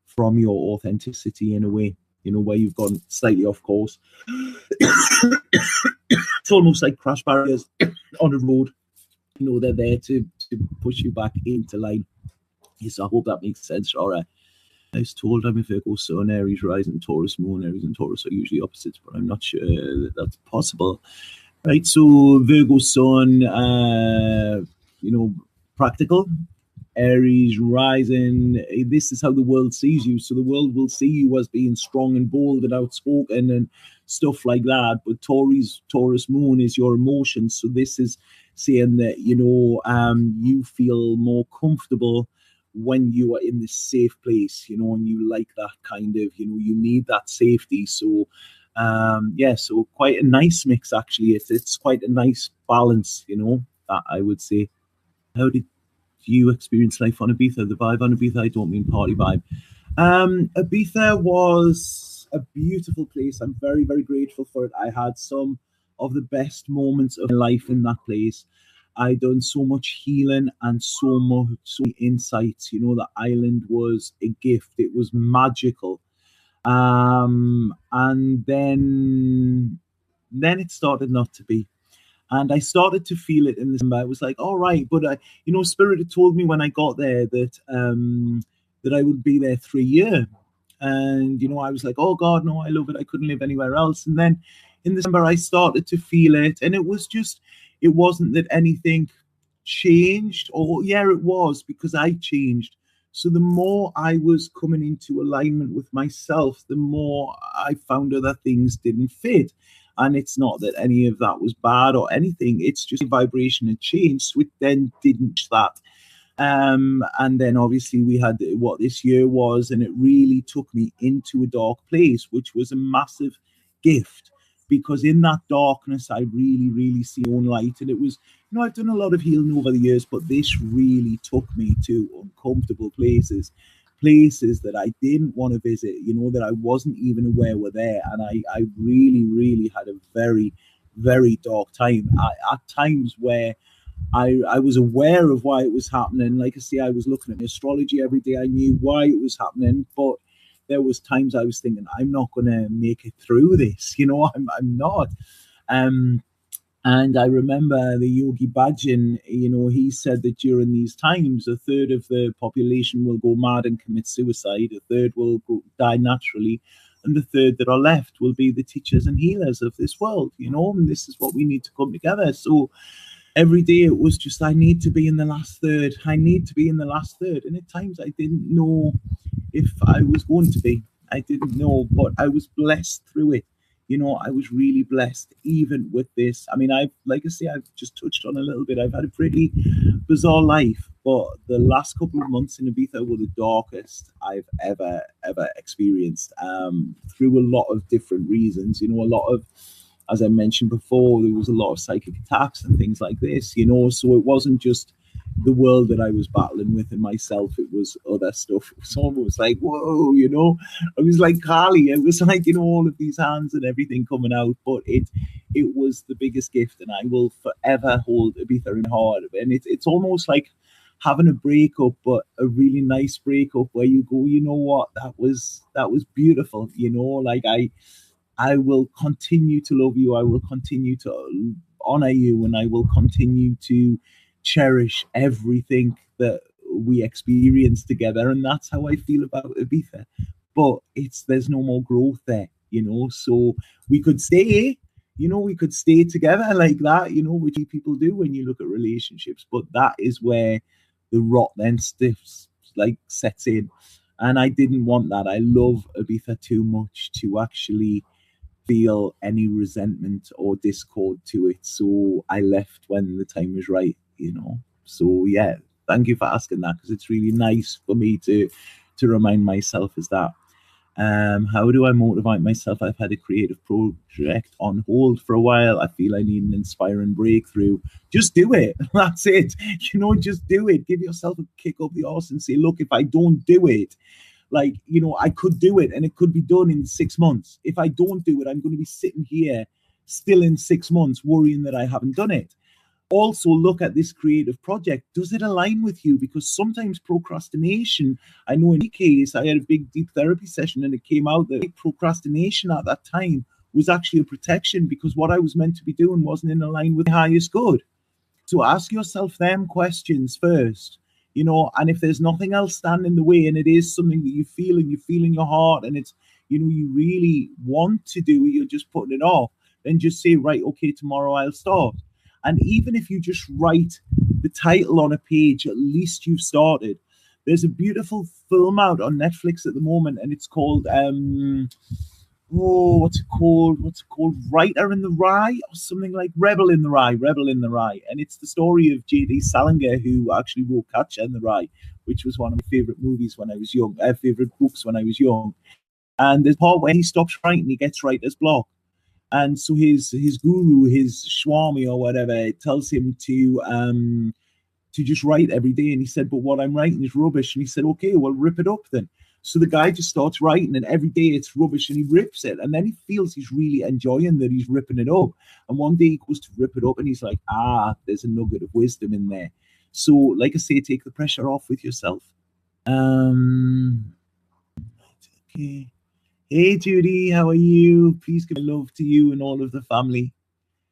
from your authenticity in a way, where you've gone slightly off course. It's almost like crash barriers on a road. They're there to push you back into line. Yes, I hope that makes sense. All right. I was told I'm a Virgo Sun, Aries rising, Taurus Moon. Aries and Taurus are usually opposites, but I'm not sure that that's possible. Right, so Virgo Sun, practical. Aries rising, this is how the world sees you. So the world will see you as being strong and bold and outspoken and stuff like that. But Taurus Moon is your emotions. So this is saying that, you feel more comfortable when you are in this safe place, and you like that kind of, you need that safety. So, so quite a nice mix, actually. It's quite a nice balance, that I would say. How did you experience life on Ibiza? The vibe on Ibiza, I don't mean party vibe. Ibiza was a beautiful place. I'm very, very grateful for it. I had some of the best moments of my life in that place. I done so much healing and so many insights. The island was a gift. It was magical. And then it started not to be. And I started to feel it in December. I was like, all right, but Spirit had told me when I got there that I would be there 3 years. And, I was like, oh God, no, I love it. I couldn't live anywhere else. And then in December, I started to feel it. And it wasn't that anything changed, or yeah, it was, because I changed. So the more I was coming into alignment with myself, the more I found other things didn't fit. And it's not that any of that was bad or anything. It's just the vibration had changed. So it then didn't that. And then obviously we had what this year was, and it really took me into a dark place, which was a massive gift, because in that darkness, I really, really see own light. And it was, I've done a lot of healing over the years, but this really took me to uncomfortable places that I didn't want to visit, that I wasn't even aware were there. And I really, really had a very, very dark time. At times where I was aware of why it was happening. Like I say, I was looking at astrology every day. I knew why it was happening, but there was times I was thinking, I'm not going to make it through this. I'm not. And I remember the Yogi Bhajan, he said that during these times, a third of the population will go mad and commit suicide, a third will die naturally, and the third that are left will be the teachers and healers of this world, and this is what we need to come together. So every day it was just, I need to be in the last third. I need to be in the last third. And at times I didn't know if I was going to be. I didn't know, but I was blessed through it. I was really blessed even with this. I mean, I've just touched on a little bit. I've had a pretty bizarre life, but the last couple of months in Ibiza were the darkest I've ever experienced, through a lot of different reasons. A lot of, as I mentioned before, there was a lot of psychic attacks and things like this, so it wasn't just the world that I was battling with and myself, it was other stuff. It was almost like, whoa, I was like Kali. It was like, all of these hands and everything coming out, but it was the biggest gift, and I will forever hold Ibiza in heart. And it's almost like having a breakup, but a really nice breakup where you go, what, that was beautiful, like I will continue to love you. I will continue to honor you, and I will continue to cherish everything that we experience together. And that's how I feel about Ibiza. But there's no more growth there, So we could stay, we could stay together like that, which people do when you look at relationships. But that is where the rot then stiffs, like, sets in. And I didn't want that. I love Ibiza too much to actually feel any resentment or discord to it. So I left when the time was right. So yeah, thank you for asking that, because it's really nice for me to remind myself is that. How do I motivate myself? I've had a creative project on hold for a while. I feel I need an inspiring breakthrough. Just do it. That's it. Just do it. Give yourself a kick up the arse and say, look, if I don't do it, like, I could do it and it could be done in 6 months. If I don't do it, I'm going to be sitting here still in 6 months worrying that I haven't done it. Also, look at this creative project. Does it align with you? Because sometimes procrastination, I know in my case, I had a big deep therapy session and it came out that procrastination at that time was actually a protection, because what I was meant to be doing wasn't in line with the highest good. So ask yourself them questions first, and if there's nothing else standing in the way, and it is something that you feel and you feel in your heart, and it's, you really want to do it, you're just putting it off, then just say, right, okay, tomorrow I'll start. And even if you just write the title on a page, at least you've started. There's a beautiful film out on Netflix at the moment, and it's called what's it called? Writer in the Rye, or something like Rebel in the Rye. And it's the story of J.D. Salinger, who actually wrote Catcher in the Rye, which was one of my favorite movies when I was young, favorite books when I was young. And there's a part where he stops writing, he gets writer's block. And so his guru, his Swami or whatever, tells him to just write every day. And he said, but what I'm writing is rubbish. And he said, okay, well, rip it up then. So the guy just starts writing, and every day it's rubbish, and he rips it. And then he feels he's really enjoying that he's ripping it up. And one day he goes to rip it up, and he's like, there's a nugget of wisdom in there. So, like I say, take the pressure off with yourself. Okay. Hey, Judy, how are you? Please give love to you and all of the family.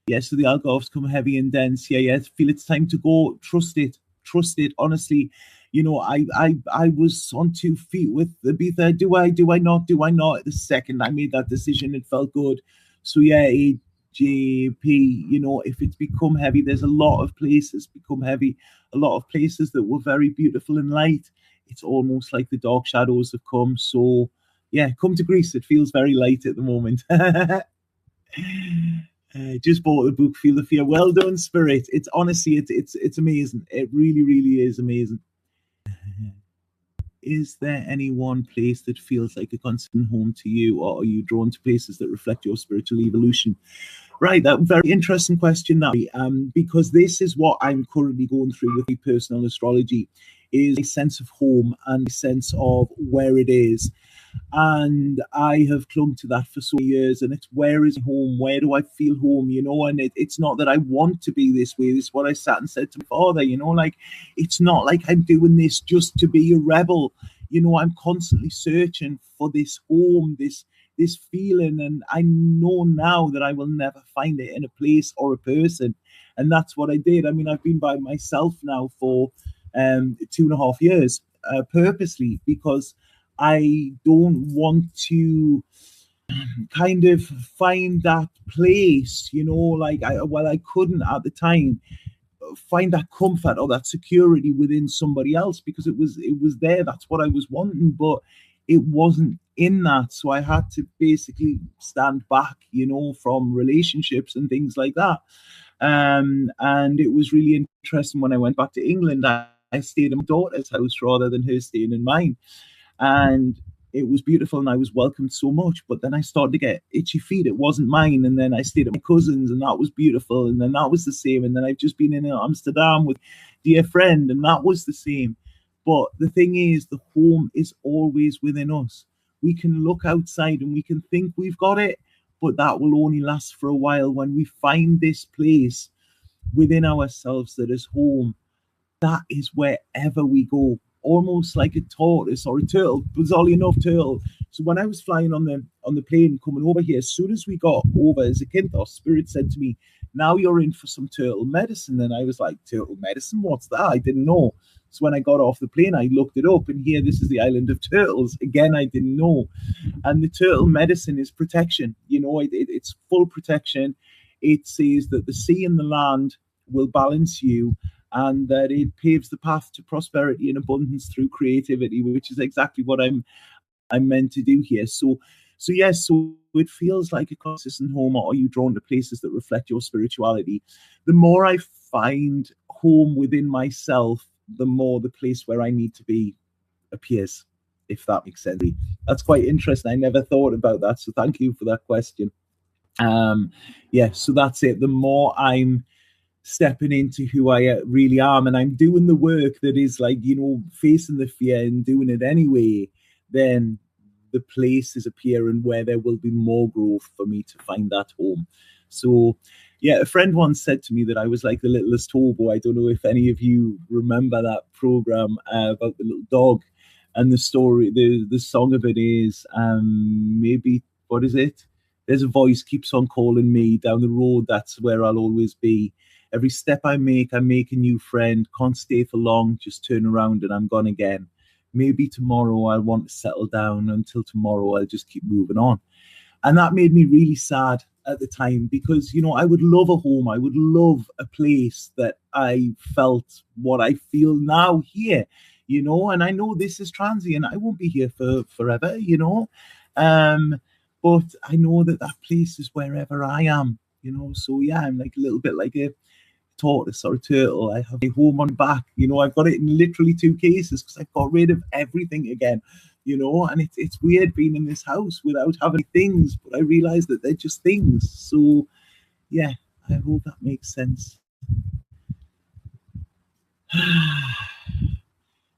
Yes, so the alcohol's come heavy and dense. Yeah, feel it's time to go. Trust it. Honestly, I was on 2 feet with the Ibiza. Do I not? The second I made that decision, it felt good. So yeah, AJP, if it's become heavy, there's a lot of places become heavy. A lot of places that were very beautiful and light. It's almost like the dark shadows have come. So yeah, come to Greece. It feels very light at the moment. Just bought the book, Feel the Fear. Well done, Spirit. It's honestly, it's amazing. It really, really is amazing. Is there any one place that feels like a constant home to you, or are you drawn to places that reflect your spiritual evolution? Right, that very interesting question, that because this is what I'm currently going through with my personal astrology, is a sense of home and a sense of where it is. And I have clung to that for so many years, and it's, where is home? Where do I feel home? And it's not that I want to be this way. This is what I sat and said to my father, like, it's not like I'm doing this just to be a rebel. I'm constantly searching for this home, this feeling, and I know now that I will never find it in a place or a person. And that's what I did. I mean, I've been by myself now for 2.5 years, purposely, because I don't want to kind of find that place, like I couldn't at the time find that comfort or that security within somebody else, because it was there. That's what I was wanting, but it wasn't in that. So I had to basically stand back, from relationships and things like that. And it was really interesting when I went back to England. I stayed in my daughter's house rather than her staying in mine. And it was beautiful, and I was welcomed so much. But then I started to get itchy feet. It wasn't mine. And then I stayed at my cousin's, and that was beautiful. And then that was the same. And then I've just been in Amsterdam with a dear friend, and that was the same. But the thing is, the home is always within us. We can look outside and we can think we've got it, but that will only last for a while. When we find this place within ourselves that is home, that is wherever we go. Almost like a tortoise or a turtle, bizarrely enough, turtle. So when I was flying on the plane coming over here, as soon as we got over as a Kintos, Spirit said to me, now you're in for some turtle medicine. And I was like, turtle medicine? What's that? I didn't know. So when I got off the plane, I looked it up, and here, this is the island of turtles. Again, I didn't know. And the turtle medicine is protection. It's full protection. it says that the sea and the land will balance you, and that it paves the path to prosperity and abundance through creativity, which is exactly what I'm meant to do here. So yes, so it feels like a consistent home. Or are you drawn to places that reflect your spirituality? The more I find home within myself, the more the place where I need to be appears, if that makes sense. That's quite interesting. I never thought about that. So thank you for that question. Yeah, so that's it. The more I'm stepping into who I really am, and I'm doing the work that is like, facing the fear and doing it anyway, then the places appearing where there will be more growth for me to find that home. So yeah, a friend once said to me that I was like the littlest hobo. I don't know if any of you remember that program about the little dog, and the story, the song of it is maybe, what is it? There's a voice keeps on calling me down the road, that's where I'll always be. Every step I make a new friend. Can't stay for long, just turn around and I'm gone again. Maybe tomorrow I'll want to settle down. Until tomorrow, I'll just keep moving on. And that made me really sad at the time, because, I would love a home. I would love a place that I felt what I feel now here, and I know this is transient. I won't be here for forever, but I know that that place is wherever I am, So yeah, I'm like a little bit like a tortoise or a turtle. I have a home on back. I've got it in literally two cases because I've got rid of everything again. And it's weird being in this house without having things, but I realize that they're just things. So yeah, I hope that makes sense.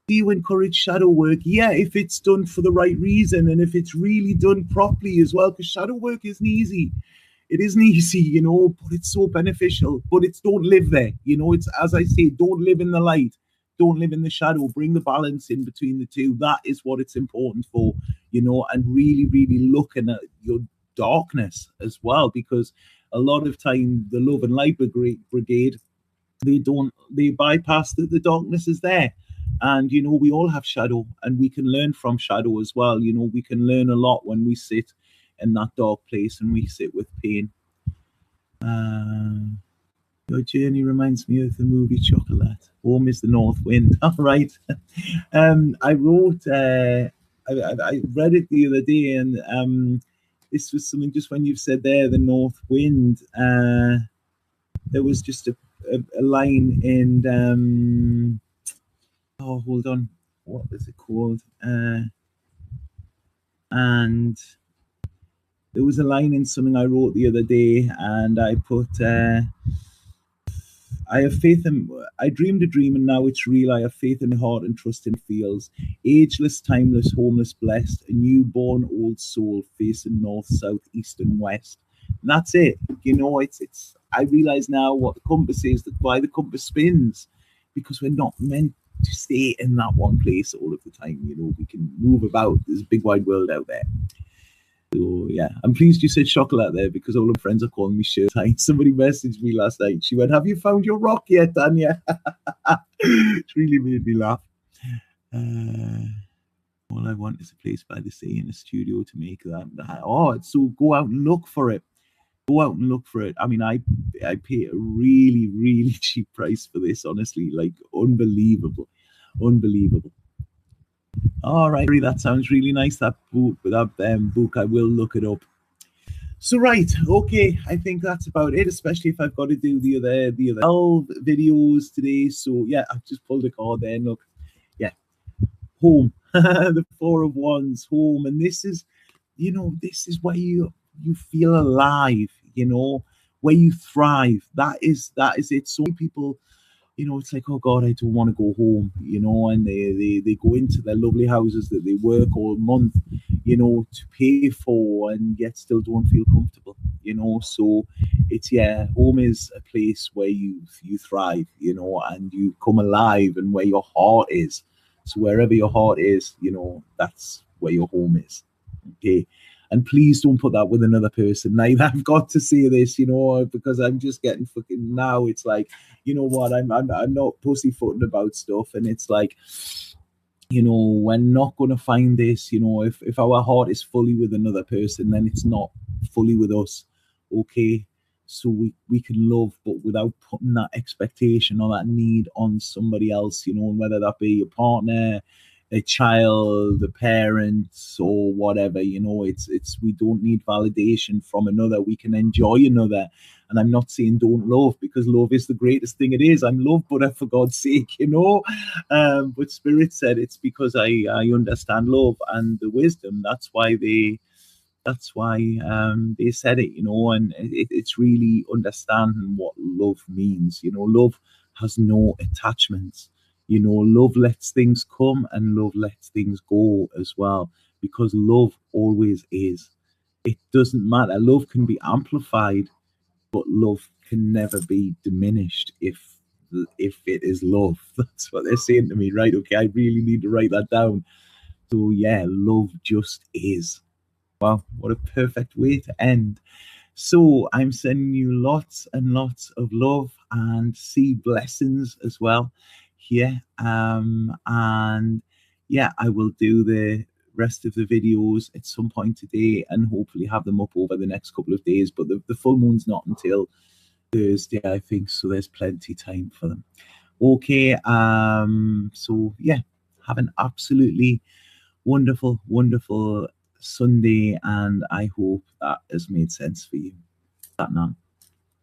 Do you encourage shadow work? Yeah, if it's done for the right reason, and if it's really done properly as well, because shadow work isn't easy. It isn't easy, but it's so beneficial. But it's, don't live there. It's, as I say, don't live in the light. Don't live in the shadow. Bring the balance in between the two. That is what it's important for, and really, really looking at your darkness as well, because a lot of time the love and light brigade, they bypass that the darkness is there. And we all have shadow, and we can learn from shadow as well. We can learn a lot when we sit in that dark place and we sit with pain. Your journey reminds me of the movie Chocolate. Home is the North Wind. All right. I wrote, I read it the other day, and this was something just when you've said there, the North Wind. There was just a line in, oh, hold on. What was it called? And there was a line in something I wrote the other day, and I put, I have faith in, I dreamed a dream and now it's real. I have faith in my heart and trust in feels. Ageless, timeless, homeless, blessed, a newborn old soul facing north, south, east, and west. And that's it. It's, I realize now what the compass is, that why the compass spins, because we're not meant to stay in that one place all of the time. We can move about. There's a big wide world out there. So yeah, I'm pleased you said chocolate there, because all the friends are calling me shirt. Somebody messaged me last night. She went, "Have you found your rock yet, Tanya?" It really made me laugh. All I want is a place by the sea and a studio to make that. Oh, so go out and look for it. Go out and look for it. I mean, I pay a really, really cheap price for this, honestly. Like, unbelievable. All right, that sounds really nice. That book, I will look it up. So right, okay, I think that's about it. Especially if I've got to do the other 12 videos today. So yeah, I've just pulled a card there. And look, yeah, home, the Four of Wands, home, and this is, this is where you feel alive. Where you thrive. That is it. So many people, it's like, oh God, I don't want to go home, and they go into their lovely houses that they work all month, to pay for, and yet still don't feel comfortable, so it's, yeah, home is a place where you thrive, and you come alive, and where your heart is. So wherever your heart is, that's where your home is. Okay. And please don't put that with another person. Now, I've got to say this, because I'm just getting fucking, now it's like, you know what, I'm not pussyfooting about stuff, and it's like, we're not going to find this, if our heart is fully with another person, then it's not fully with us. Okay. so we can love, but without putting that expectation or that need on somebody else, you know, and whether that be a partner, a child, a parent, or whatever, you know, it's we don't need validation from another. We can enjoy another. And I'm not saying don't love, because love is the greatest thing it is. I'm love, but for God's sake, you know. But Spirit said it's because I understand love and the wisdom. That's why they said it, you know, and it's really understanding what love means. You know, love has no attachments. You know, love lets things come and love lets things go as well, because love always is. It doesn't matter. Love can be amplified, but love can never be diminished if it is love. That's what they're saying to me, right? Okay, I really need to write that down. So yeah, love just is. Wow, what a perfect way to end. So I'm sending you lots and lots of love and see blessings as well here. And yeah, I will do the rest of the videos at some point today and hopefully have them up over the next couple of days. But the full moon's not until Thursday, I think, so there's plenty time for them. Okay, so yeah, have an absolutely wonderful, wonderful Sunday, and I hope that has made sense for you. That now.